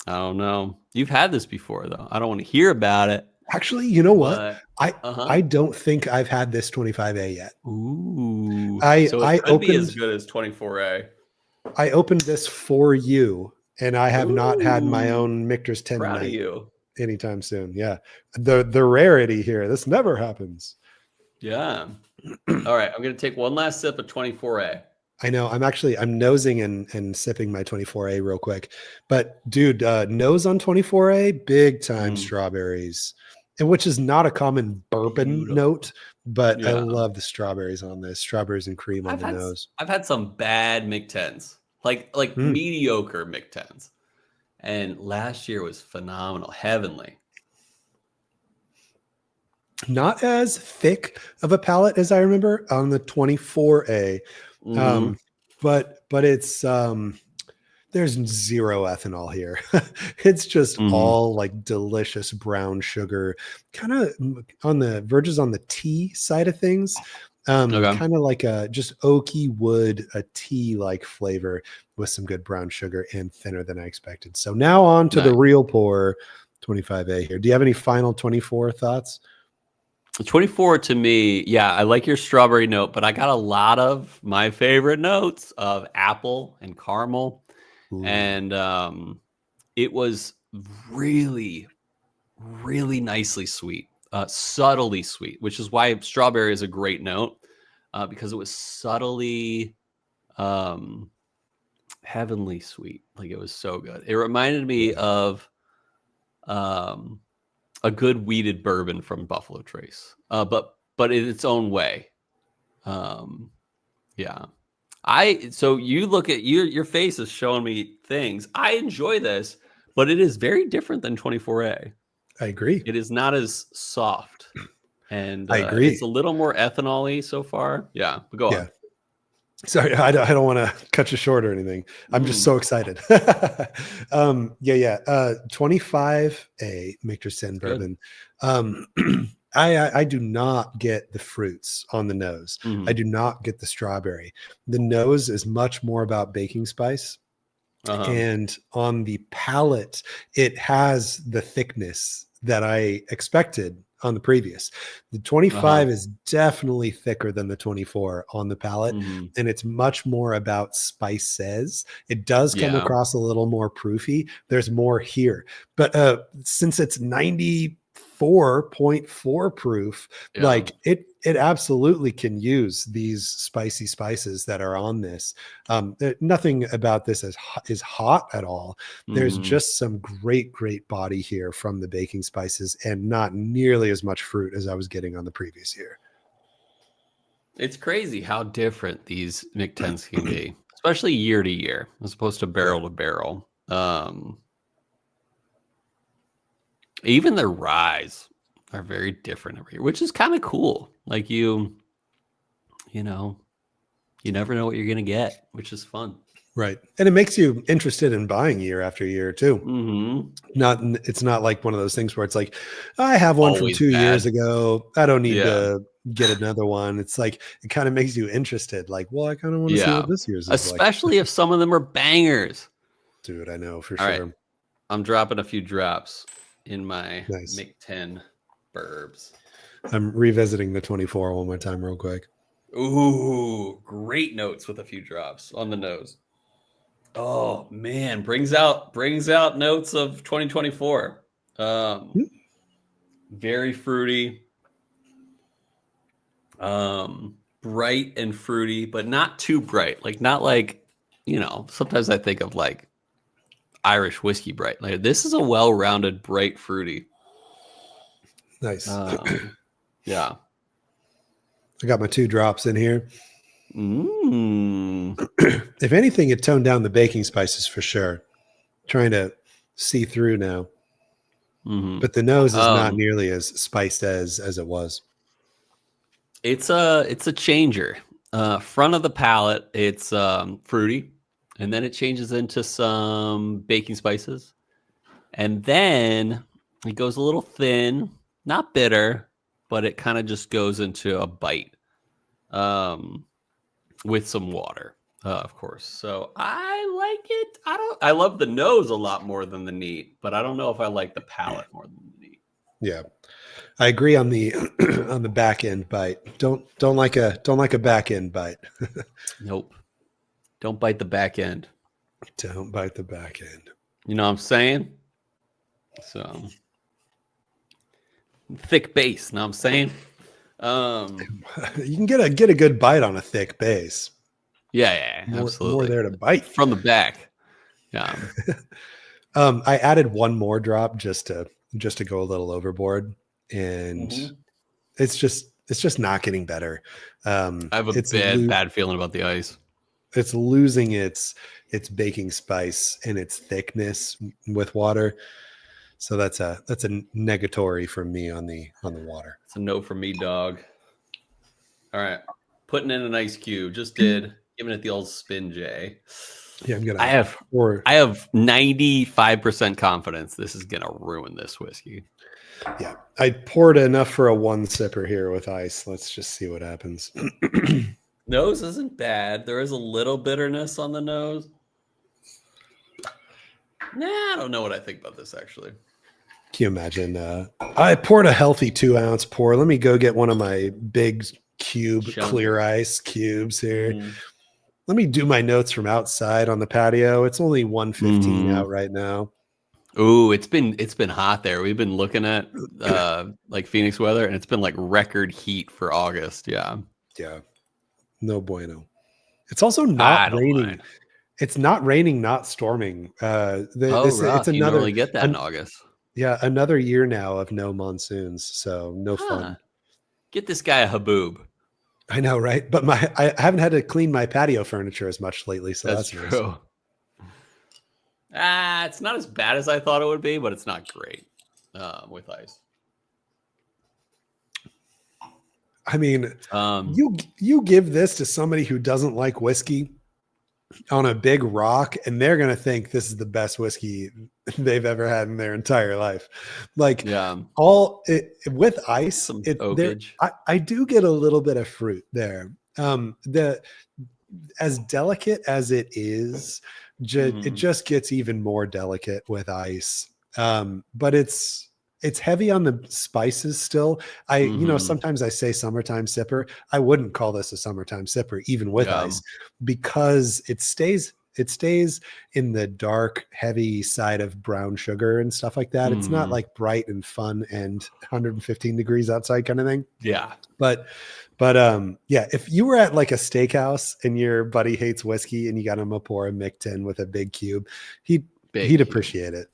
I don't know. You've had this before, though. I don't want to hear about it. Actually, you know what? I don't think I've had this 25A yet. Ooh. So it could be as good as 24A. I opened this for you, and I have not had my own Michter's 10 Proud of you. Anytime soon. Yeah. The rarity here. This never happens. Yeah. All right. I'm going to take one last sip of 24A. I know. I'm nosing and sipping my 24A real quick. But dude, nose on 24A, big time strawberries. And which is not a common bourbon note, but I love the strawberries on this. Strawberries and cream on the nose. I've had some bad Mick 10s, like mediocre Mick 10s. And last year was phenomenal. Heavenly. Not as thick of a palate as I remember on the 24A. But it's there's zero ethanol here. It's just all like delicious brown sugar, kind of on the verges on the tea side of things, Okay. Kind of like a just oaky wood, a tea like flavor with some good brown sugar and thinner than I expected. So now on to the real pour 25A here. Do you have any final 24 thoughts? 24 to me, yeah, I like your strawberry note, but I got a lot of my favorite notes of apple and caramel. Ooh. And it was really, really nicely sweet, subtly sweet, which is why strawberry is a great note, because it was subtly heavenly sweet. Like, it was so good. It reminded me of a good wheated bourbon from Buffalo Trace, but in its own way. Yeah. So you look at your face is showing me things. I enjoy this, but it is very different than 24A. I agree. It is not as soft, and I agree. It's a little more ethanol-y so far. Yeah, but go on. Sorry, I don't want to cut you short or anything. I'm just so excited. 25A Michter Sin bourbon. I do not get the fruits on the nose. Mm-hmm. I do not get the strawberry. The nose is much more about baking spice. Uh-huh. And on the palate, it has the thickness that I expected on the previous. The 25 is definitely thicker than the 24 on the palate. Mm-hmm. And it's much more about spices. It does come across a little more proofy. There's more here. But since it's 94.4 proof, like it absolutely can use these spicy spices that are on this. Nothing about this is hot at all. There's just some great body here from the baking spices, and not nearly as much fruit as I was getting on the previous year. It's crazy how different these Michtens can be, especially year to year, as opposed to barrel to barrel. Even their ryes are very different every year, which is kind of cool. Like you never know what you're going to get, which is fun. Right. And it makes you interested in buying year after year too. Mm-hmm. It's not like one of those things where it's like, I have one from 2 years ago. I don't need to get another one. It's like, it kind of makes you interested. Like, well, I kind of want to see what this year's is especially if some of them are bangers. Dude, I know for All sure. Right. I'm dropping a few drops in my Michten burbs. I'm revisiting the 24 one more time real quick. Ooh, great notes with a few drops on the nose. Oh man, brings out notes of 2024. Very fruity, bright and fruity, but not too bright. Like, not like, sometimes I think of like Irish whiskey bright. Like, this is a well-rounded, bright, fruity. Nice. Yeah. I got my 2 drops in here. If anything, it toned down the baking spices for sure. Trying to see through now. Mm-hmm. But the nose is not nearly as spiced as it was. It's a changer. Front of the palate, it's fruity, and then it changes into some baking spices, and then it goes a little thin, not bitter, but it kind of just goes into a bite, with some water, of course. So I like it. I love the nose a lot more than the neat, but I don't know if I like the palate more than the neat. Yeah. I agree on the on the back end bite. Don't like a back end bite. Nope. Don't bite the back end. Don't bite the back end. You know what I'm saying? So thick base. Know what I'm saying? You can get a good bite on a thick base. Yeah, absolutely. More there to bite from the back. Yeah. I added one more drop just to go a little overboard, and it's just not getting better. I have a bad feeling about the ice. It's losing its baking spice and its thickness with water. So that's a negatory from me on the water. It's a no from me, dog. All right. Putting in an ice cube. Just did. Giving it the old spin, Jay. Yeah, I have 95% confidence this is gonna ruin this whiskey. Yeah, I poured enough for a one sipper here with ice. Let's just see what happens. Nose isn't bad. There is a little bitterness on the nose. Nah, I don't know what I think about this actually. Can you imagine? I poured a healthy 2 ounce pour. Let me go get one of my big clear ice cubes here. Let me do my notes from outside on the patio. It's only 1:15 out right now. Ooh, it's been hot there. We've been looking at like Phoenix weather, and it's been like record heat for August. Yeah. No bueno. It's also not raining. Mind. It's not raining, not storming. It's another. You normally get that in August. Yeah, another year now of no monsoons, so no fun. Get this guy a haboob. I know, right? But I haven't had to clean my patio furniture as much lately, so that's true. Nice. It's not as bad as I thought it would be, but it's not great with ice. I mean, you give this to somebody who doesn't like whiskey on a big rock, and they're gonna think this is the best whiskey they've ever had in their entire life. Like, with ice, I do get a little bit of fruit there. As delicate as it is, it just gets even more delicate with ice. But it's heavy on the spices still. Sometimes I say summertime sipper. I wouldn't call this a summertime sipper, even with ice, because it stays in the dark, heavy side of brown sugar and stuff like that. It's not like bright and fun and 115 degrees outside kind of thing. Yeah. But if you were at like a steakhouse and your buddy hates whiskey and you got him a pour a Michter with a big cube, he'd appreciate it.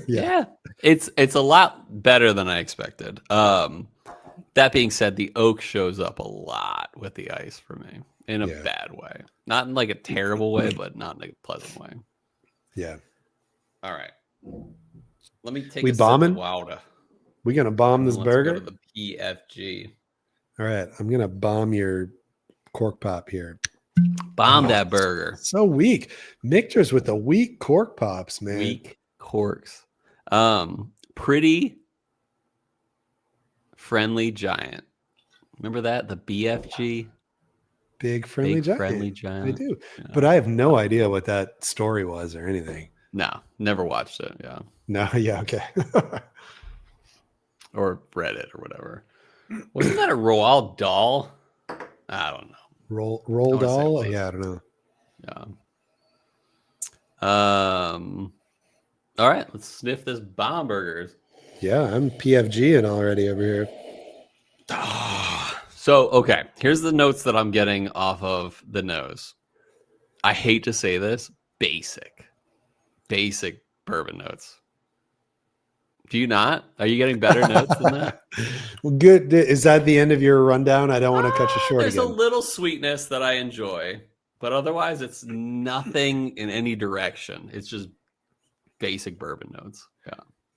Yeah. It's a lot better than I expected. That being said, the oak shows up a lot with the ice for me in a bad way. Not in like a terrible way, but not in a pleasant way. Yeah. All right. Let me take a sip of water. We gonna bomb this burger? Go to the PFG. All right. I'm gonna bomb your cork pop here. Bomb that burger. So weak. Michter's with the weak cork pops, man. Weak corks. Pretty Friendly Giant. Remember that? The BFG? Big Friendly Giant. Friendly Giant. I do. Yeah. But I have no idea what that story was or anything. No, never watched it. Yeah. No, yeah, okay. Or read it or whatever. Wasn't that a Roald Dahl? I don't know. Roald Dahl? Yeah, I don't know. Yeah. All right, let's sniff this Bombergers. Yeah, I'm PFGing already over here. So, okay, here's the notes that I'm getting off of the nose. I hate to say this, basic bourbon notes. Do you not? Are you getting better notes than that? Well, good. Is that the end of your rundown? I don't want to cut you short. There's again. A little sweetness that I enjoy, but otherwise it's nothing in any direction. It's just basic bourbon notes.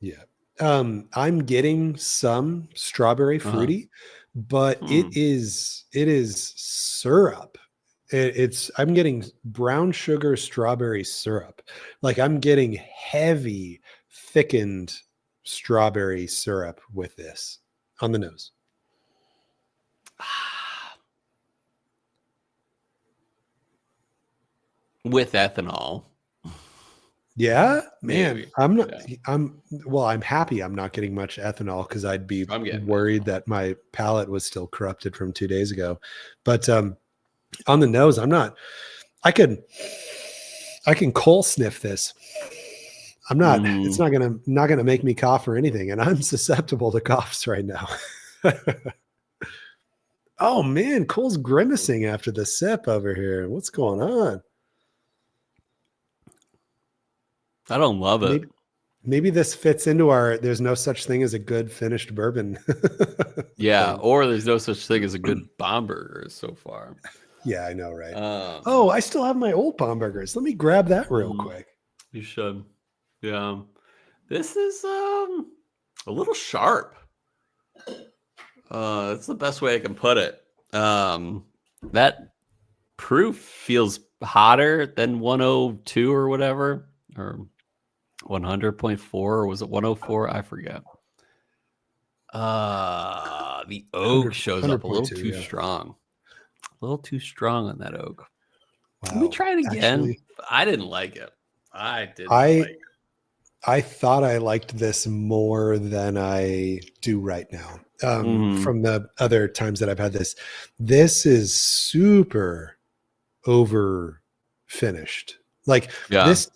Yeah. I'm getting some strawberry fruity, but it is syrup. I'm getting brown sugar strawberry syrup. Like I'm getting heavy, thickened strawberry syrup with this on the nose. With ethanol. Yeah, man. Maybe. I'm happy I'm not getting much ethanol because I'd be worried that my palate was still corrupted from 2 days ago. But on the nose, I'm not. I can coal sniff this. I'm not. It's not gonna make me cough or anything, and I'm susceptible to coughs right now. Oh man, Cole's grimacing after the sip over here. What's going on? I don't love it. Maybe this fits into there's no such thing as a good finished bourbon. Yeah, or there's no such thing as a good Bomberger so far. Yeah, I know, right? I still have my old Bombergers. Let me grab that real quick. You should. Yeah. This is a little sharp. That's the best way I can put it. That proof feels hotter than 102 or whatever, or 100.4, or was it 104? I forget. The oak shows up a little too strong. A little too strong on that oak. Wow. Let me try it again. Actually, I didn't like it. I thought I liked this more than I do right now. From the other times that I've had this. This is super over finished. Like this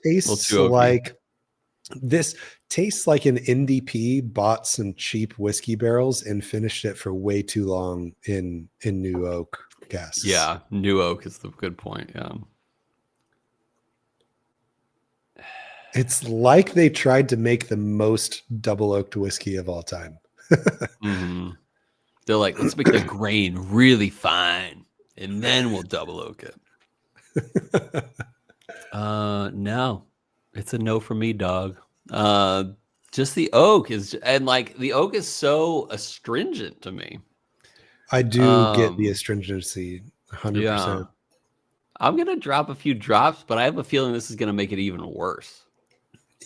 tastes like an NDP bought some cheap whiskey barrels and finished it for way too long in new oak casks. Yeah, new oak is the good point. Yeah. It's like they tried to make the most double oaked whiskey of all time. They're like, let's make the grain really fine and then we'll double oak it. No, it's a no for me, dog. Just the oak is, and like the oak is so astringent to me. I do get the astringency 100%. Yeah. I'm going to drop a few drops, but I have a feeling this is going to make it even worse.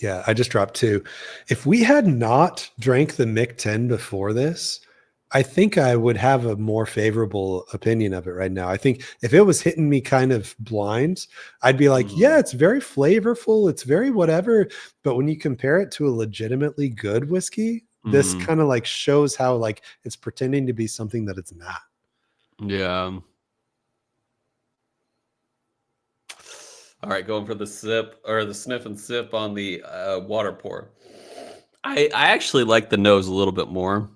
Yeah, I just dropped 2. If we had not drank the Mick 10 before this, I think I would have a more favorable opinion of it right now. I think if it was hitting me kind of blind, I'd be like, yeah, it's very flavorful. It's very whatever. But when you compare it to a legitimately good whiskey, this kind of like shows how like it's pretending to be something that it's not. Yeah. All right, going for the sip or the sniff and sip on the water pour. I actually like the nose a little bit more.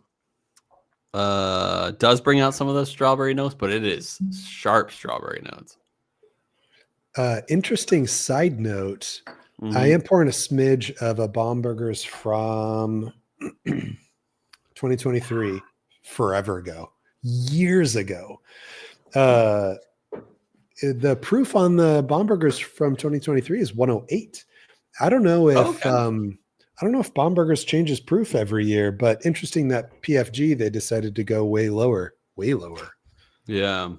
Does bring out some of those strawberry notes, but it is sharp strawberry notes. Interesting side note. I am pouring a smidge of a Bomberger's from 2023, forever ago, years ago. The proof on the Bombergers from 2023 is 108. I don't know if Bombergers changes proof every year, but interesting that PFG they decided to go way lower. Yeah.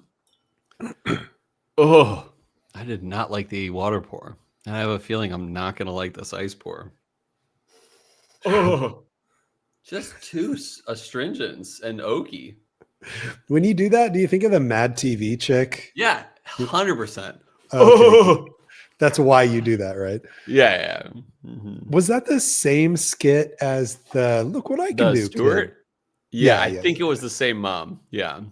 Oh, I did not like the water pour. And I have a feeling I'm not going to like this ice pour. Oh, just too astringent and oaky. When you do that, do you think of the Mad TV chick? Yeah, 100%. Okay. Oh. That's why you do that, right? Yeah. Was that the same skit as the Look What I Can Do, Stuart? Kid? Yeah, I think it was the same mom. Yeah.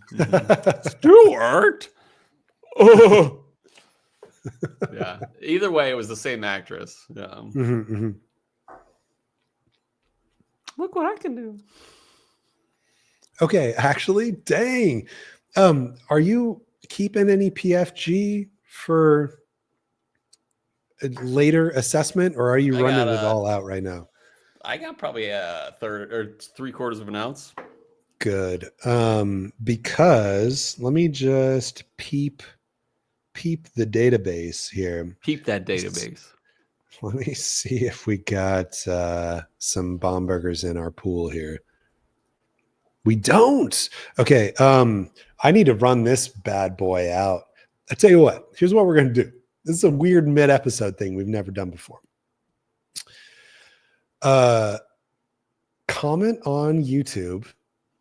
Stuart? Oh. Yeah. Either way, it was the same actress. Yeah. Look what I can do. Okay, actually, dang. Are you keeping any PFG for a later assessment, or are you running it all out right now? I got probably a third or 3/4 of an ounce. Good. Because let me just peep the database here. Peep that database. Let me see if we got some Bombergers in our pool here. We don't. Okay. I need to run this bad boy out. I tell you what, here's what we're going to do. This is a weird mid-episode thing we've never done before. Comment on YouTube.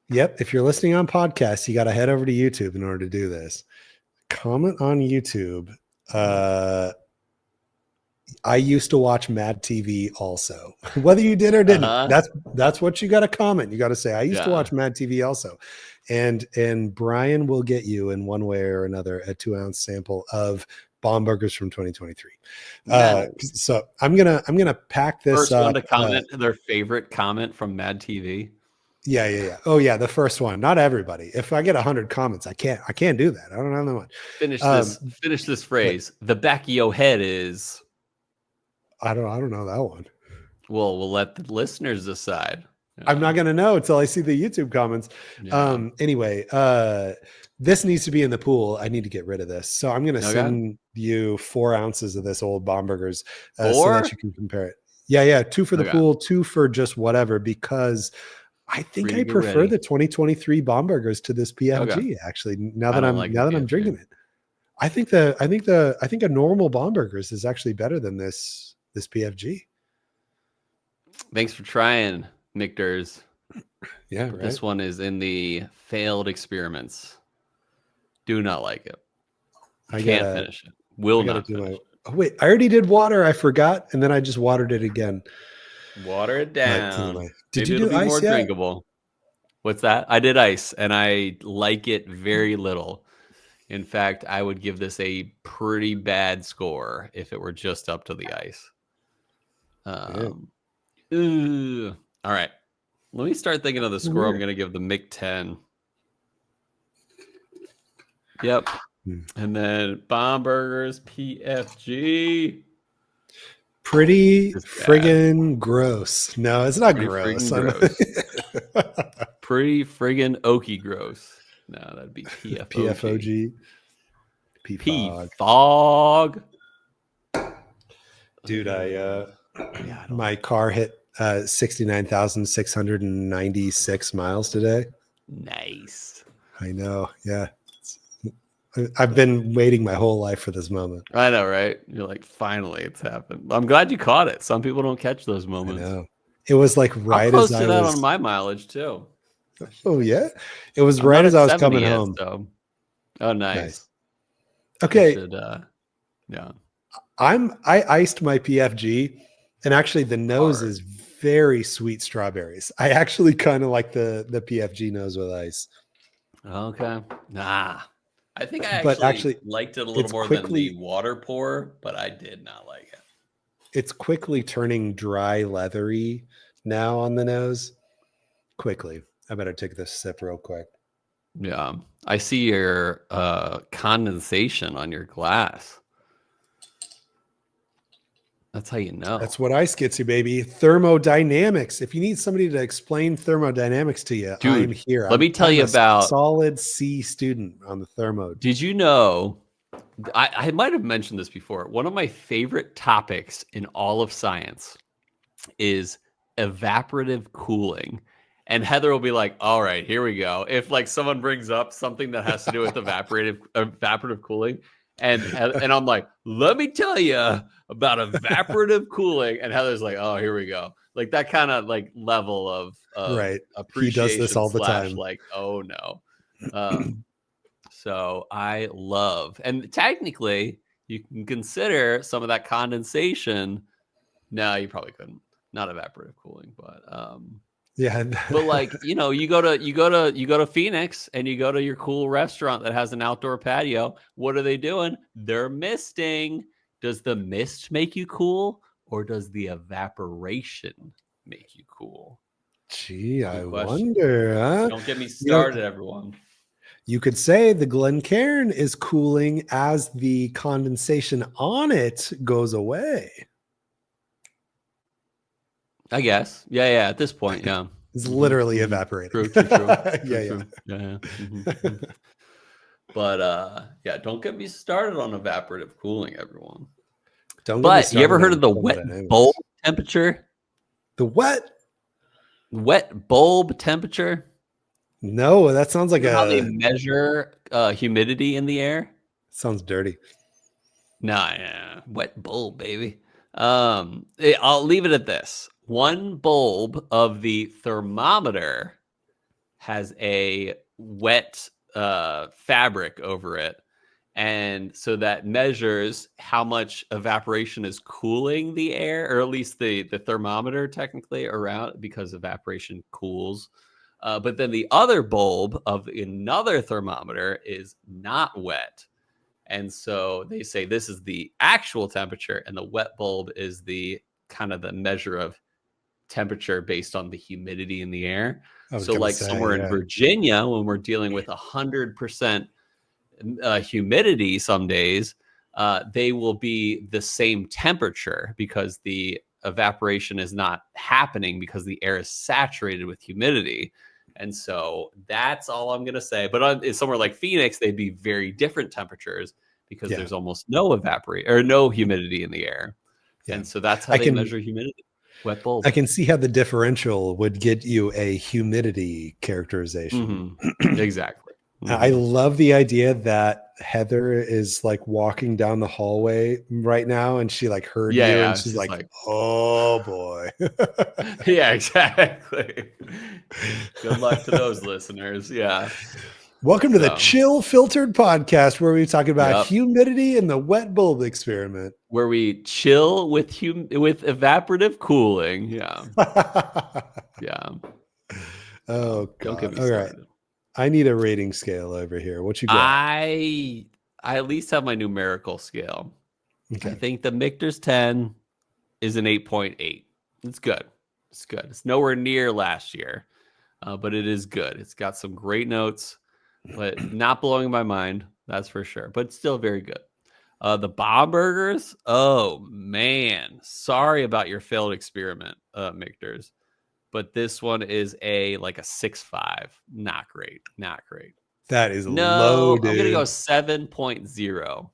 Yep. If you're listening on podcasts, you got to head over to YouTube in order to do this. Comment on YouTube. I used to watch Mad TV also. Whether you did or didn't, that's what you got to comment. You got to say, I used to watch Mad TV also. And Bryan will get you in one way or another a 2-ounce sample of Bombergers from 2023. So I'm gonna pack this first one to comment their favorite comment from Mad TV. Yeah. Oh yeah, the first one. Not everybody. If I get 100 comments, I can't do that. I don't have that much. Finish this phrase. The back of your head is. I don't know that one. Well, we'll let the listeners decide. I'm not gonna know until I see the YouTube comments. Yeah. Anyway, this needs to be in the pool. I need to get rid of this. So I'm gonna send you 4 ounces of this old Bombergers so that you can compare it. Yeah. 2 for the pool, 2 for just whatever, because I think I prefer the 2023 Bombergers to this PFG. Actually, now that I'm drinking it, I think a normal Bomberger's is actually better than this PFG. Thanks for trying, Michters. Yeah, but right? This one is in the failed experiments. Do not like it. Can't finish it. Will not finish it. Oh wait, I already did water. I forgot, and then I just watered it again. Water it down. Did Maybe you do it'll be ice more yet? drinkable. What's that? I did ice, and I like it very little. In fact, I would give this a pretty bad score if it were just up to the ice. All right. Let me start thinking of the score I'm going to give the Mick 10. Yep. And then Bomberger's PFG. Pretty friggin' gross. No, it's not gross. Pretty friggin' oaky gross. No, that'd be PFOG. PFOG. Dude, my car hit 69,696 miles today. Nice. I know. Yeah. I've been waiting my whole life for this moment. I know, right? You're like, finally, it's happened. I'm glad you caught it. Some people don't catch those moments. I know. It was like right as I was. that on my mileage too. Oh yeah, it was right as I was coming home. So. Oh, nice. Okay. Yeah. I iced my PFG, and actually the nose is very sweet strawberries. I actually kind of like the PFG nose with ice. Okay. Nah. I think I actually liked it a little more than the water pour, but I did not like it. It's quickly turning dry, leathery now on the nose. Quickly. I better take this sip real quick. Yeah. I see your condensation on your glass. That's how you know. That's what ice gets you, baby. Thermodynamics. If you need somebody to explain thermodynamics to you, dude, I'm here. Let me tell you about solid C student on the thermo. Did you know? I might have mentioned this before. One of my favorite topics in all of science is evaporative cooling. And Heather will be like, all right, here we go. If like someone brings up something that has to do with evaporative cooling, and I'm like, let me tell you about evaporative cooling. And Heather's like, oh, here we go. Like that kind of like level of right. appreciation. He does this all the time. Like, oh no. So I love, and technically you can consider some of that condensation. No, you probably couldn't. Not evaporative cooling, but yeah. But like, you go to Phoenix and you go to your cool restaurant that has an outdoor patio. What are they doing? They're misting. Does the mist make you cool, or does the evaporation make you cool? Gee, I wonder. Huh? Don't get me started, everyone. You could say the Glencairn is cooling as the condensation on it goes away. I guess. Yeah. At this point, yeah. It's literally evaporating. True. Yeah. Mm-hmm. But yeah, don't get me started on evaporative cooling, everyone. But you ever heard of the wet bulb temperature? The what? Wet bulb temperature? No, that sounds like how they measure humidity in the air. Sounds dirty. Nah, yeah. Wet bulb, baby. I'll leave it at this. One bulb of the thermometer has a wet fabric over it. And so that measures how much evaporation is cooling the air, or at least the thermometer technically around, because evaporation cools. But then the other bulb of another thermometer is not wet. And so they say this is the actual temperature, and the wet bulb is the kind of the measure of temperature based on the humidity in the air. So like somewhere in Virginia, when we're dealing with 100% humidity some days, they will be the same temperature because the evaporation is not happening because the air is saturated with humidity. And so that's all I'm going to say. But somewhere like Phoenix, they'd be very different temperatures because there's almost no no humidity in the air. Yeah. And so that's how they measure humidity. Wet bulb. I can see how the differential would get you a humidity characterization. Mm-hmm. Exactly. Mm-hmm. I love the idea that Heather is like walking down the hallway right now, and she like heard you, Yeah, and she's like, "Oh boy." Yeah, exactly. Good luck to those listeners. Yeah. Welcome to the Chill Filtered Podcast, where we talk about humidity and the wet bulb experiment. Where we chill with evaporative cooling. Yeah. Yeah. Oh, God. Don't get me started. Right. I need a rating scale over here. What you got? I at least have my numerical scale. Okay. I think the Michter's 10 is an 8.8. It's good. It's good. It's nowhere near last year, but it is good. It's got some great notes, but not blowing my mind. That's for sure. But still very good. The Bombergers. Oh man, sorry about your failed experiment, Michters. But this one is a 6.5. Not great. Not great. That is low, dude. I'm gonna go 7.0.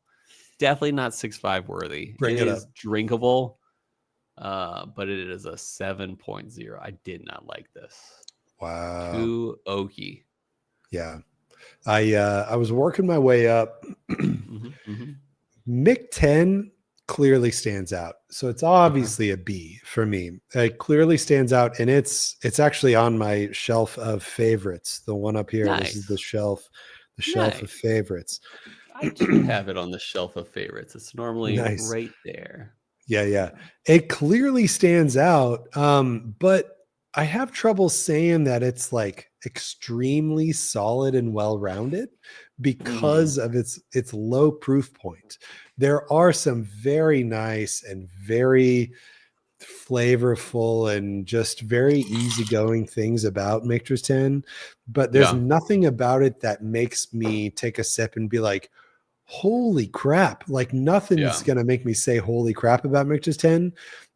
Definitely not 6.5 worthy. Bring it up. Drinkable. But it is a 7.0. I did not like this. Wow. Too oaky. Yeah. I was working my way up. Mick 10 clearly stands out. So it's obviously a B for me. It clearly stands out, and it's actually on my shelf of favorites. The one up here. Nice. This is the shelf of favorites. I do have it on the shelf of favorites. It's normally right there. Yeah. It clearly stands out. But I have trouble saying that it's like extremely solid and well-rounded because of its low proof point. There are some very nice and very flavorful and just very easygoing things about Michter's 10, but there's nothing about it that makes me take a sip and be like, holy crap. Like nothing's going to make me say holy crap about Michter's 10.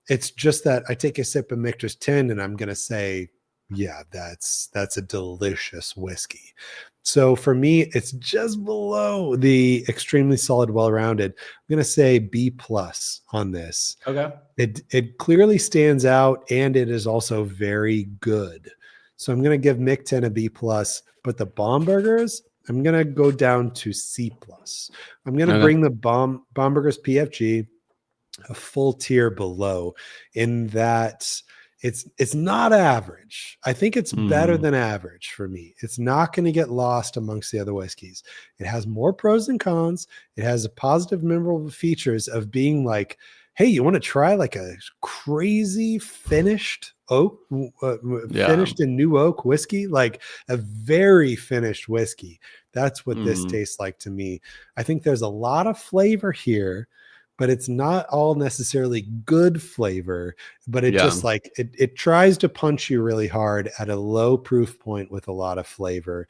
It's just that I take a sip of Michter's 10 and I'm going to say, yeah, that's a delicious whiskey. So for me, it's just below the extremely solid, well-rounded. I'm going to say B+ on this. Okay. It clearly stands out, and it is also very good. So I'm going to give Mick 10 a B+, but the Bombergers, I'm going to go down to C+. I'm going to bring the Bombergers PFG a full tier below, in that it's not average. I think it's better than average for me. It's not going to get lost amongst the other whiskeys. It has more pros than cons. It has a positive, memorable features of being like, hey, you want to try like a crazy finished oak, finished in new oak whiskey, like a very finished whiskey. That's what this tastes like to me. I think there's a lot of flavor here, but it's not all necessarily good flavor, but it just like, it tries to punch you really hard at a low proof point with a lot of flavor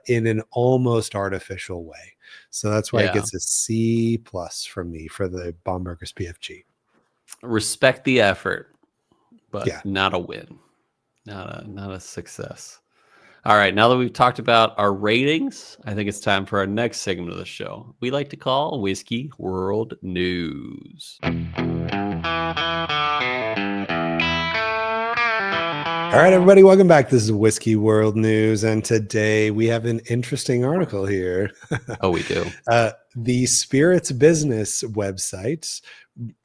in an almost artificial way. So that's why it gets a C+ from me for the Bomberger's PFG. Respect the effort, but not a win, not a success. All right, now that we've talked about our ratings, I think it's time for our next segment of the show. We like to call Whiskey World News. All right, everybody, welcome back. This is Whiskey World News, and today we have an interesting article here. Oh, we do. The Spirits Business website,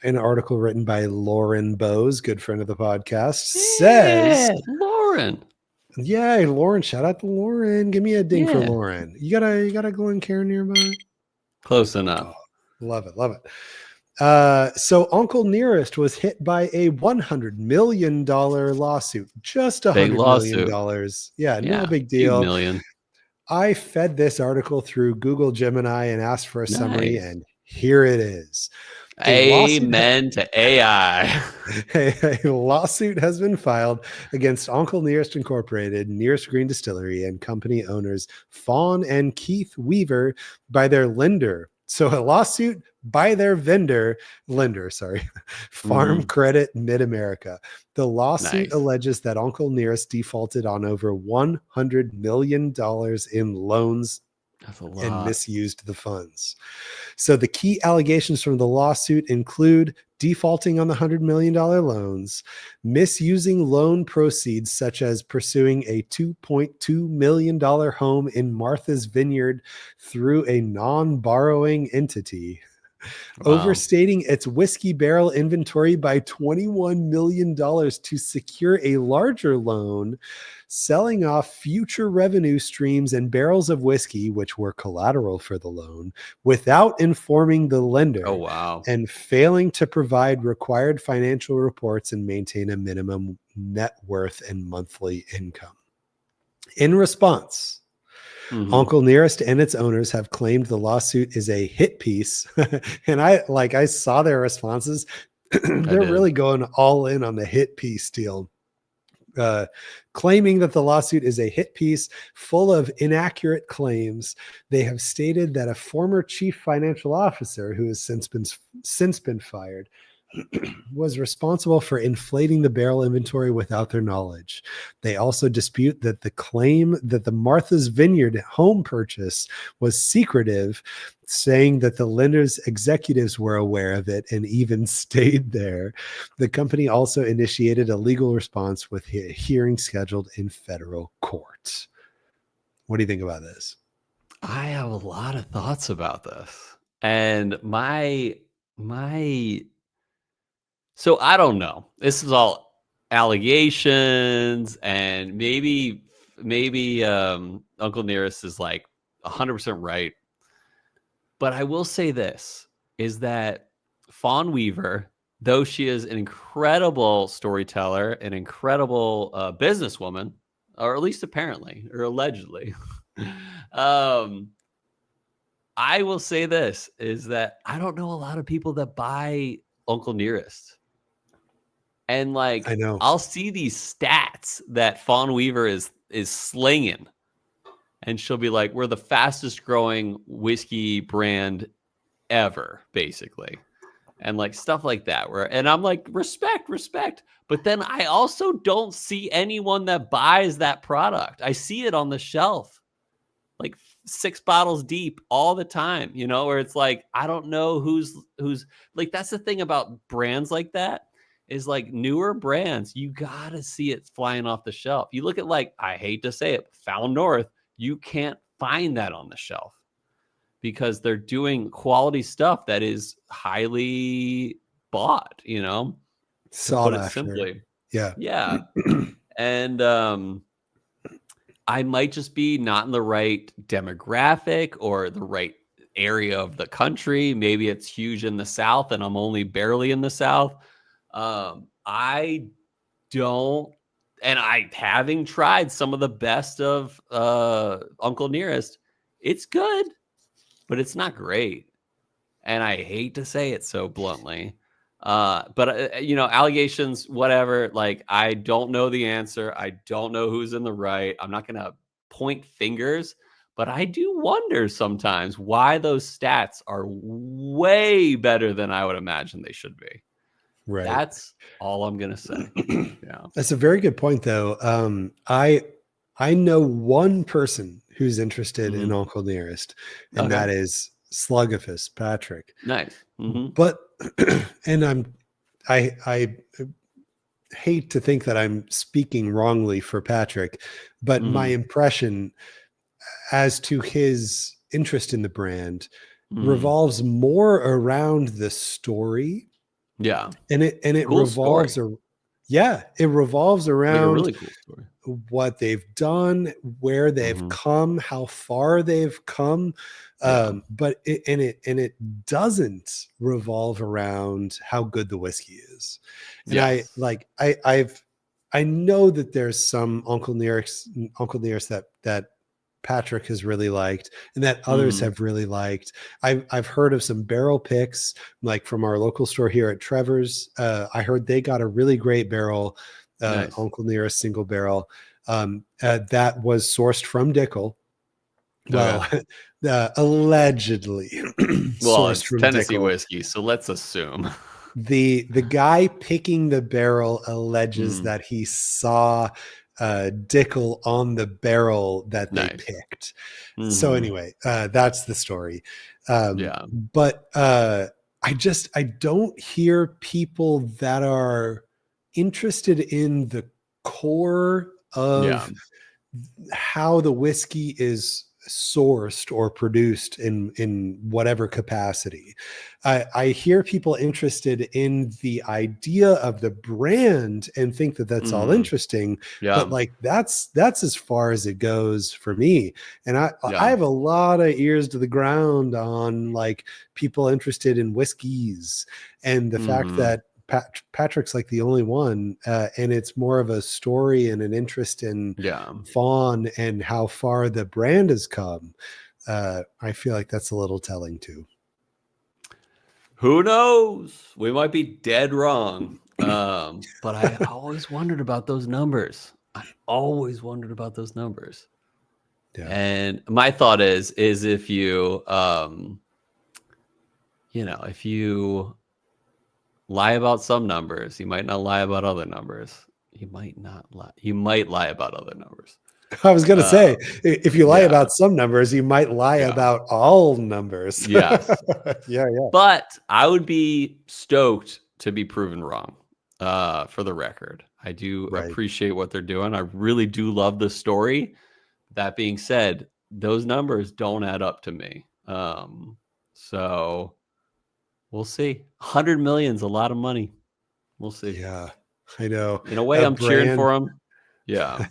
an article written by Lauren Bowes, good friend of the podcast, says... Lauren! Yeah, Lauren, shout out to Lauren. Give me a ding for Lauren. You got a Glencairn nearby? Close enough. Oh, love it. So Uncle Nearest was hit by a $100 million lawsuit. Just $100 million. Yeah, no big deal. Million. I fed this article through Google Gemini and asked for a summary, and here it is. Amen to AI. A lawsuit has been filed against Uncle Nearest Incorporated, Nearest Green Distillery, and company owners Fawn and Keith Weaver by their lender. So a lawsuit by their lender, Farm Credit Mid-America. The lawsuit alleges that Uncle Nearest defaulted on over $100 million in loans That's a lot. And misused the funds. So the key allegations from the lawsuit include defaulting on the $100 million loans, misusing loan proceeds, such as pursuing a $2.2 million home in Martha's Vineyard through a non-borrowing entity, overstating its whiskey barrel inventory by $21 million to secure a larger loan, selling off future revenue streams and barrels of whiskey, which were collateral for the loan, without informing the lender, and failing to provide required financial reports and maintain a minimum net worth and monthly income. In response, Uncle Nearest and its owners have claimed the lawsuit is a hit piece. And I saw their responses. They're really going all in on the hit piece deal. Claiming that the lawsuit is a hit piece full of inaccurate claims. They have stated that a former chief financial officer, who has since been fired, was responsible for inflating the barrel inventory without their knowledge. They also dispute that the claim that the Martha's Vineyard home purchase was secretive, saying that the lender's executives were aware of it and even stayed there. The company also initiated a legal response with a hearing scheduled in federal court. What do you think about this? I have a lot of thoughts about this. And so I don't know. This is all allegations, and maybe Uncle Nearest is like 100% right. But I will say this, is that Fawn Weaver, though she is an incredible storyteller, an incredible businesswoman, or at least apparently, or allegedly, I will say this, is that I don't know a lot of people that buy Uncle Nearest. And like, I know, I'll see these stats that Fawn Weaver is slinging, and she'll be like, we're the fastest growing whiskey brand ever, basically. And like stuff like that, and I'm like, respect. But then I also don't see anyone that buys that product. I see it on the shelf, like 6 bottles deep all the time, where it's like, I don't know who's like, that's the thing about brands like that, is like newer brands, you gotta see it flying off the shelf. You look at, like, I hate to say it, Found North, you can't find that on the shelf because they're doing quality stuff that is highly bought, sought after. It simply. Yeah. And I might just be not in the right demographic or the right area of the country. Maybe it's huge in the South and I'm only barely in the South. I don't, and having tried some of the best of Uncle Nearest, it's good, but it's not great. And I hate to say it so bluntly. But allegations, whatever, like, I don't know the answer. I don't know who's in the right. I'm not going to point fingers, but I do wonder sometimes why those stats are way better than I would imagine they should be. Right. That's all I'm going to say. Yeah. That's a very good point, though. I know one person who's interested in Uncle Nearest, and that is Sluggiface Patrick. Nice. But, and I hate to think that I'm speaking wrongly for Patrick, but my impression as to his interest in the brand revolves more around the story. Yeah. And it cool revolves around, it revolves around like a really cool story. What they've done, where they've come, how far they've come. But it doesn't revolve around how good the whiskey is. And I know that there's some Uncle Nearest that Patrick has really liked and that others have really liked. I've heard of some barrel picks, like from our local store here at Trevor's. I heard they got a really great barrel, nice. Uncle Nearest single barrel, that was sourced from Dickel. Well, allegedly well, it's from Tennessee Dickel. Whiskey, so let's assume. The guy picking the barrel alleges that he saw Dickel on the barrel that they Nice. picked. Mm-hmm. So anyway, that's the story. Yeah. But I don't hear people that are interested in the core of how the whiskey is sourced or produced in whatever capacity. I hear people interested in the idea of the brand and think that that's all interesting, but like that's as far as it goes for me. And I have a lot of ears to the ground on like people interested in whiskeys and the fact that Patrick's like the only one, and it's more of a story and an interest in Fawn and how far the brand has come. I feel like that's a little telling too. Who knows? We might be dead wrong. But I always wondered about those numbers. Yeah. And my thought is if you, if you lie about some numbers, you might not lie about other numbers. You might lie about other numbers. I was going to say, if you lie about some numbers, you might lie about all numbers. Yes. Yeah. But I would be stoked to be proven wrong, for the record. I do appreciate what they're doing. I really do love the story. That being said, those numbers don't add up to me. So we'll see. 100 million is a lot of money. We'll see. Yeah, I know. In a way, I'm cheering for them. Yeah.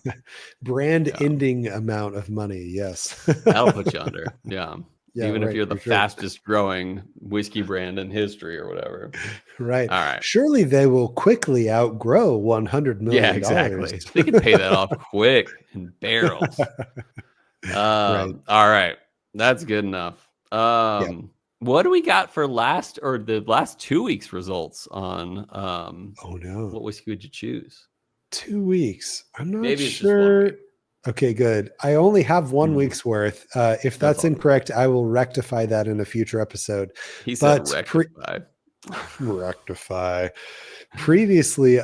Ending amount of money. Yes. That'll put you under. Yeah. Even if you're the fastest growing whiskey brand in history or whatever. Right. All right. Surely they will quickly outgrow $100 million. Yeah, exactly. They can pay that off quick in barrels. All right. That's good enough. What do we got for the last 2 weeks results on what whiskey would you choose? 2 weeks. I'm not sure. Okay, good. I only have 1 week's worth. If that's incorrect, I will rectify that in a future episode. He said rectify. Rectify. Previously,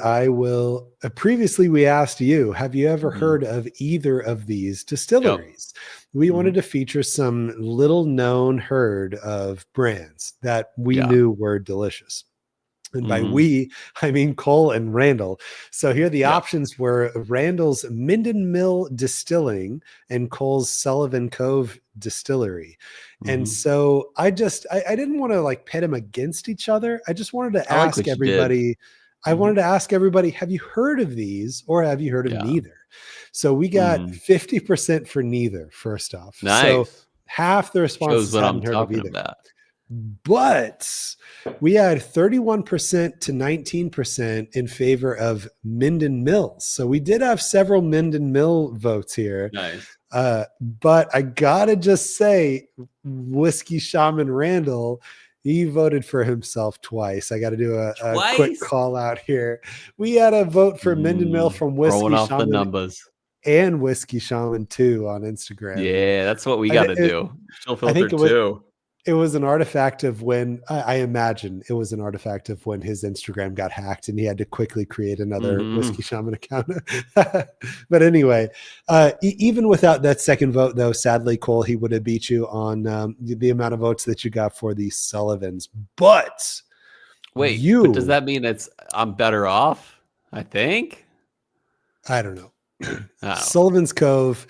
we asked you, have you ever heard of either of these distilleries? We wanted to feature some little known herd of brands that we knew were delicious. And by we, I mean Cole and Randall. So here the options were Randall's Minden Mill Distilling and Cole's Sullivan Cove Distillery. And so I didn't want to like pit them against each other. I just wanted to ask everybody. I wanted to ask everybody, have you heard of these or have you heard of neither? So we got 50% for neither, first off. Nice. So half the responses hadn't heard of either. About. But we had 31% to 19% in favor of Minden Mills. So we did have several Minden Mill votes here. Nice. But I gotta just say, Whiskey Shaman Randall, he voted for himself twice. I got to do a quick call out here. We had a vote for Minden Mill from Whiskey off Shaman the numbers. And Whiskey Shaman 2 on Instagram. Yeah, that's what we got to do. Still filtered too. It was an artifact of when I imagine it was an artifact of when his Instagram got hacked and he had to quickly create another Whiskey Shaman account. But anyway, even without that second vote, though, sadly, Cole, he would have beat you on the amount of votes that you got for the Sullivans. But wait, but does that mean I'm better off? I think. I don't know. Sullivan's Cove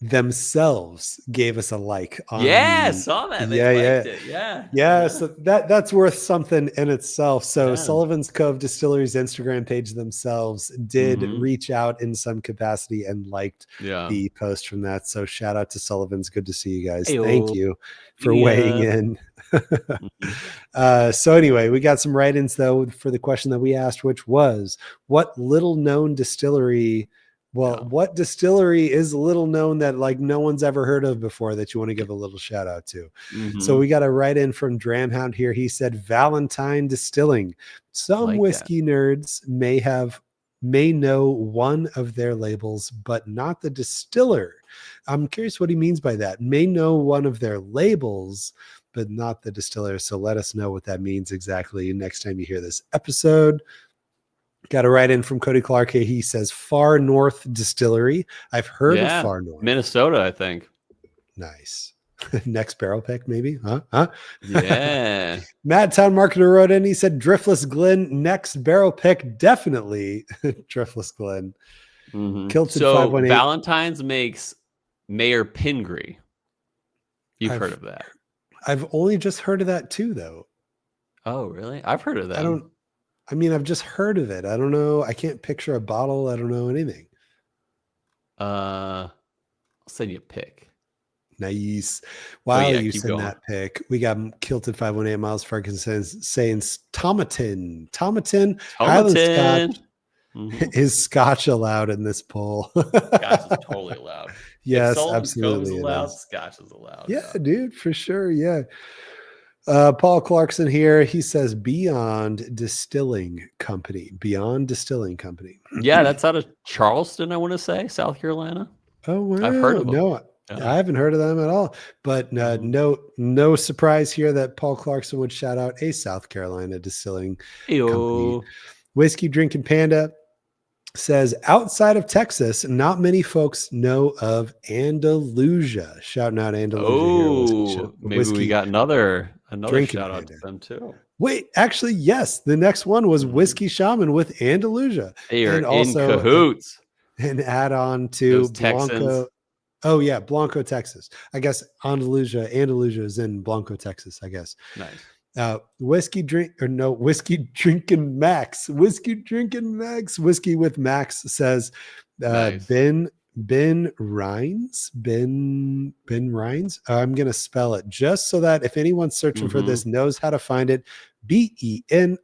themselves gave us a like on saw that. They liked it. So that's worth something in itself. So Sullivan's Cove Distillery's Instagram page themselves did reach out in some capacity and liked the post from that. So shout out to Sullivan's. Good to see you guys. Hey-o. Thank you for weighing in. So anyway, we got some write-ins though for the question that we asked, which was what little known distillery what distillery is little known that like no one's ever heard of before that you want to give a little shout out to? So we got a write in from Dramhound here. He said Valentine Distilling. Some whiskey nerds may know one of their labels, but not the distiller. I'm curious what he means by that. May know one of their labels, but not the distiller. So let us know what that means exactly next time you hear this episode. Got a write in from Cody Clark. He says Far North Distillery. I've heard of Far North. Minnesota, I think. Nice. Next barrel pick, maybe? Huh? Yeah. Mad Town Marketer wrote in. He said Driftless Glen. Next barrel pick, definitely Driftless Glen. Kilted so 518. Valentine's makes Mayor Pingree. You've heard of that? I've only just heard of that too, though. Oh, really? I've heard of that. I've just heard of it. I don't know. I can't picture a bottle. I don't know anything. I'll send you a pic. Nice. While you send that pic, we got Kilted 518 Miles Ferguson saying Tomatin, Highland Scotch. Is Scotch allowed in this poll? Scotch is totally allowed. Yes, absolutely. Allowed, Scotch is allowed. Yeah, dude, for sure. Yeah. Paul Clarkson here. He says Beyond Distilling Company. Yeah, that's out of Charleston, I want to say, South Carolina. Oh, wow. I've heard of them. No, I haven't heard of them at all. But no surprise here that Paul Clarkson would shout out a South Carolina distilling company. Whiskey Drinking Panda says, outside of Texas, not many folks know of Andalusia. Shouting out Andalusia here. Maybe we got another shout out to them too. Wait, actually, yes. The next one was Whiskey Shaman with Andalusia. They are in cahoots. And add on to Blanco. Texans. Oh, yeah, Blanco, Texas. I guess Andalusia is in Blanco, Texas, I guess. Nice. Whiskey Drinking Max. Whiskey with Max says nice. Ben Rhines. I'm gonna spell it just so that if anyone's searching for this knows how to find it. BenRinnes.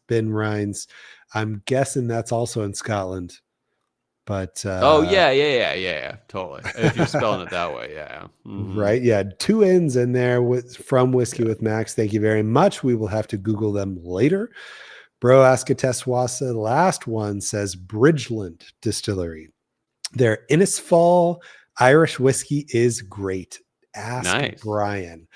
Ben Rhines. I'm guessing that's also in Scotland. But yeah, totally. If you're spelling it that way, yeah. Right, yeah. 2 N's in there from Whiskey with Max. Thank you very much. We will have to Google them later. Bro Askateswasa, the last one says Bridgeland Distillery. Their Innisfall Irish whiskey is great. Ask Bryan.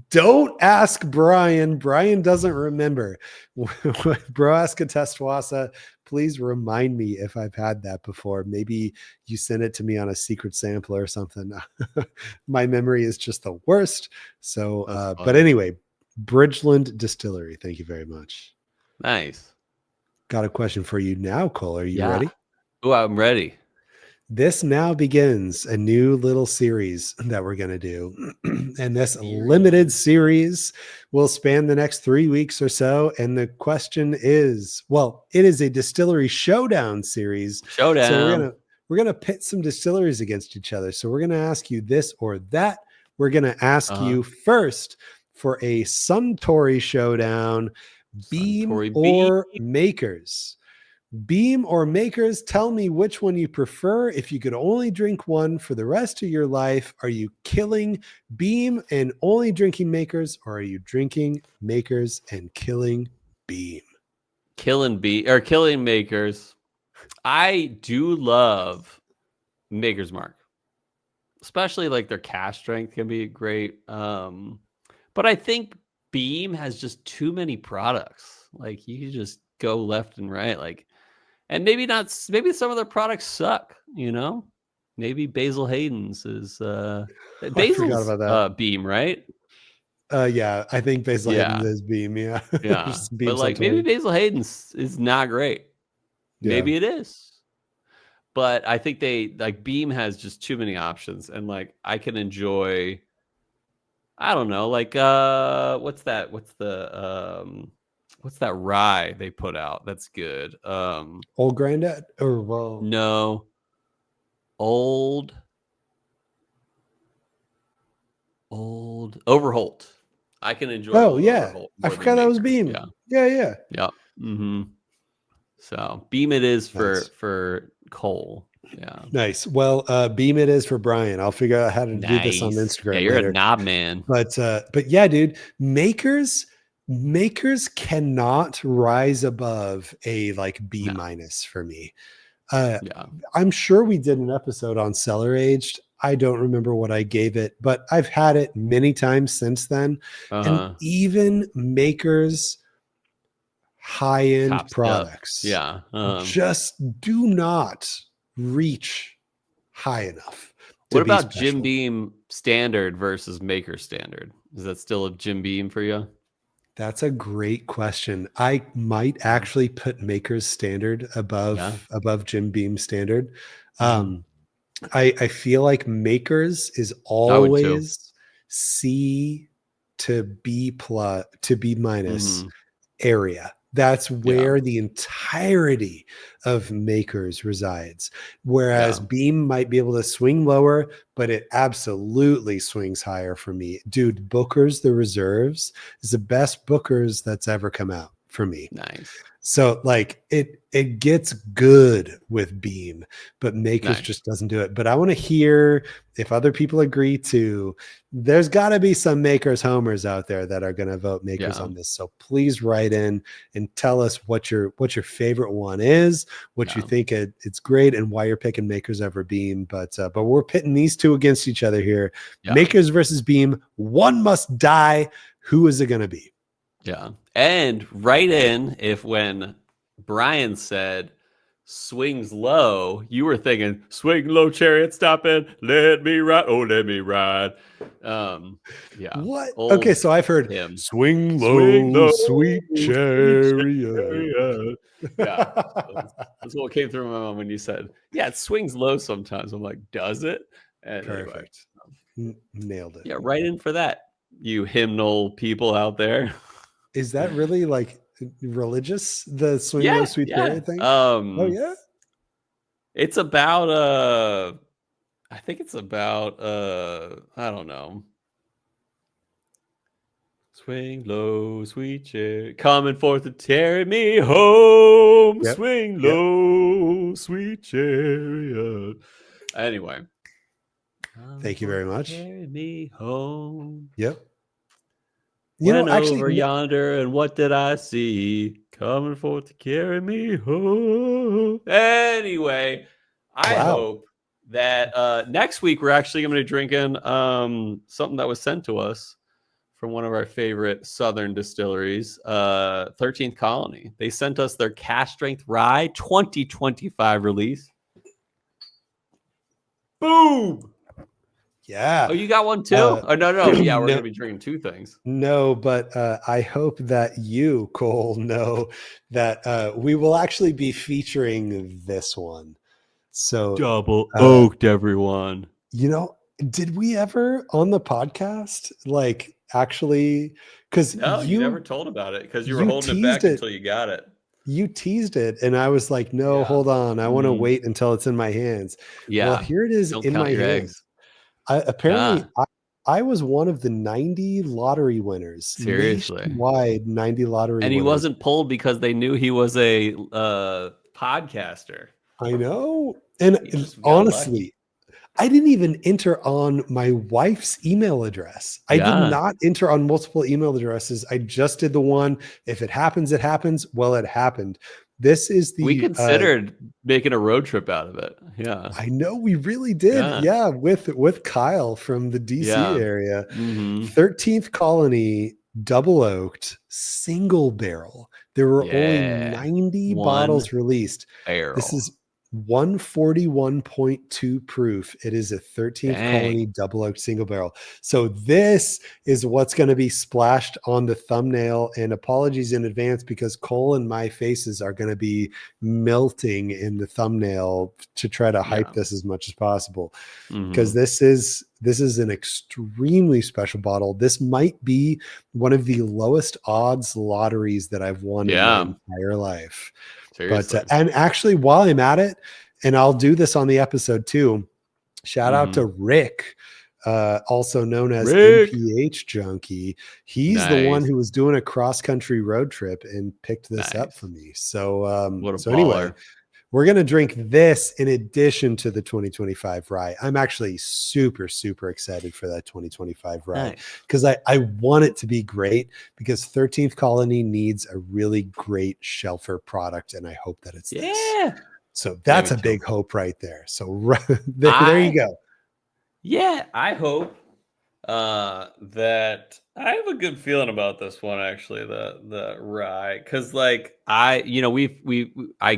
Don't ask Bryan. Bryan doesn't remember. Bro Askateswasa, please remind me if I've had that before. Maybe you sent it to me on a secret sampler or something. My memory is just the worst. So, but anyway, Bridgeland Distillery. Thank you very much. Nice. Got a question for you now, Cole. Are you ready? Oh, I'm ready. This now begins a new little series that we're going to do. And this limited series will span the next 3 weeks or so. And the question is, it is a distillery showdown series. So we're going to pit some distilleries against each other. So we're going to ask you this or that. We're going to ask you first for a Suntory showdown, Beam or Makers. Beam or Makers, tell me which one you prefer. If you could only drink one for the rest of your life, are you killing Beam and only drinking Makers, or are you drinking Makers and killing Beam? Killing Makers. I do love Maker's Mark, especially like their cask strength can be great. But I think Beam has just too many products. Like you just go left and right. And maybe some of their products suck, Maybe Basil Hayden's is Basil's Beam, right? Yeah, I think Basil Hayden's is Beam, yeah. Yeah. But maybe Basil Hayden's is not great. Yeah. Maybe it is. But I think Beam has just too many options, and I can enjoy, I don't know, what's that? What's that rye they put out? That's good. Old Grandad no. Old Overholt. I can enjoy. Oh yeah, I forgot that was Beam. Yeah. Mm-hmm. So Beam it is for Cole. Yeah. Nice. Well, Beam it is for Bryan. I'll figure out how to do this on Instagram. Yeah, you're later. A knob man. But yeah, dude, Makers cannot rise above a B minus for me. I'm sure we did an episode on cellar aged. I don't remember what I gave it, but I've had it many times since then. And even Makers high-end products. Yeah. Just do not reach high enough. What about Jim Beam standard versus Maker standard? Is that still a Jim Beam for you? That's a great question. I might actually put Maker's standard above Jim Beam standard. I feel like Maker's is always C to B plus to B minus area. That's where the entirety of Makers resides. Whereas Beam might be able to swing lower, but it absolutely swings higher for me. Dude, Booker's The Reserves is the best Booker's that's ever come out for me. Nice. So like it gets good with Beam, but Makers just doesn't do it. But I want to hear if other people agree too. There's got to be some Makers homers out there that are going to vote Makers on this. So please write in and tell us what your favorite one is, what you think it's great, and why you're picking Makers over Beam. But we're pitting these two against each other here. Makers versus Beam. One must die. Who is it going to be? Yeah. And write in if when Bryan said swings low, you were thinking swing low, chariot, stop it, let me ride. Oh, let me ride. What? Okay, so I've heard him. Swing low, sweet chariot. Yeah. That's what came through my mind when you said, yeah, it swings low sometimes. I'm like, does it? And perfect. Anyway. Nailed it. Yeah, write in for that, you hymnal people out there. Is that really like religious? The swing low, sweet chariot thing? Oh yeah. It's about I think it's about I don't know. Swing low, sweet chariot, coming forth to carry me home. Swing low, sweet chariot. Anyway. Thank you very much. Carry me home. Yep. You know, actually, over yonder, and what did I see? Coming forth to carry me home. Anyway, I hope that next week we're actually going to be drinking something that was sent to us from one of our favorite Southern distilleries, 13th Colony. They sent us their Cask Strength Rye 2025 release. Boom! Yeah. Oh, you got one too? No. Yeah, we're going to be drinking two things. No, but I hope that you, Cole, know that we will actually be featuring this one. So double oaked, everyone. You know, did we ever on the podcast like actually? Because you never told about it because you were holding it back until you got it. You teased it, and I was like, "No, hold on, I want to wait until it's in my hands." Yeah. Well, here it is in my hands. I was one of the 90 lottery winners. Seriously. Nationwide 90 lottery and winners. He wasn't pulled because they knew he was a podcaster. I know. And honestly, I didn't even enter on my wife's email address. I did not enter on multiple email addresses. I just did the one. If it happens, it happens. Well, it happened. This is we considered making a road trip out of it. Yeah, I know we really did. Yeah, with Kyle from the DC area. 13th Colony, double oaked, single barrel. There were only 90 bottles released. This is 141.2 proof. It is a 13th Colony double oaked single barrel. So this is what's going to be splashed on the thumbnail, and apologies in advance because Cole and my faces are going to be melting in the thumbnail to try to hype this as much as possible because this is an extremely special bottle. This might be one of the lowest odds lotteries that I've won in my entire life. Seriously. But and actually, while I'm at it, and I'll do this on the episode too, shout out to Rick, also known as MPH Junkie. He's the one who was doing a cross-country road trip and picked this up for me. So, anyway, we're going to drink this in addition to the 2025 rye. I'm actually super, super excited for that 2025 rye because I want it to be great because 13th Colony needs a really great shelfer product, and I hope that it's this. So that's a big hope right there. So there you go. Yeah, I hope that I have a good feeling about this one, actually, the rye, because like I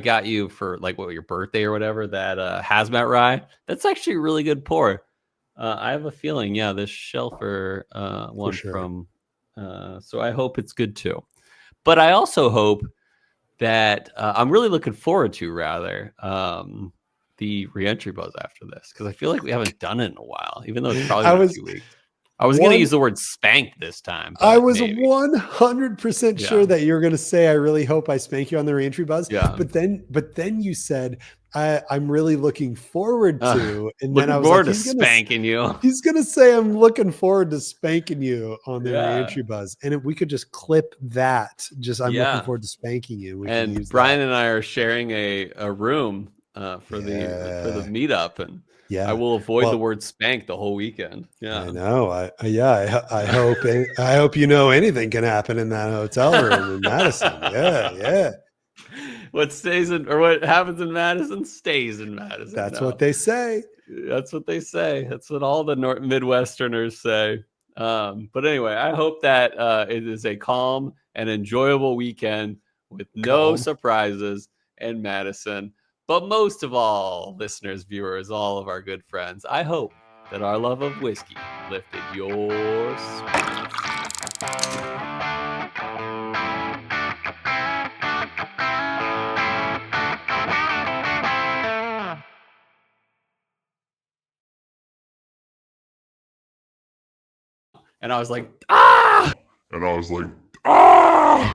got you for like your birthday or whatever, that hazmat rye. That's actually a really good pour. I have a feeling, this Shelfer one from so I hope it's good too. But I also hope that I'm really looking forward to the reentry buzz after this, because I feel like we haven't done it in a while, even though it's probably been 2 weeks. I was going to use the word spanked this time. But I was maybe. 100% sure that you were going to say, I really hope I spank you on the reentry buzz. Yeah. But then you said, I'm really looking forward to, and then I was like, he's spanking you. He's going to say, I'm looking forward to spanking you on the reentry buzz. And if we could just clip that, I'm looking forward to spanking you. We can use Brian and I are sharing a room for the meetup, and I will avoid the word spank the whole weekend. Yeah, I know. I hope anything can happen in that hotel room in Madison. Yeah. What happens in Madison stays in Madison. That's what they say. That's what they say. That's what all the Midwesterners say. But anyway, I hope that it is a calm and enjoyable weekend with no surprises in Madison. But most of all, listeners, viewers, all of our good friends, I hope that our love of whiskey lifted your spirits. And I was like, ah!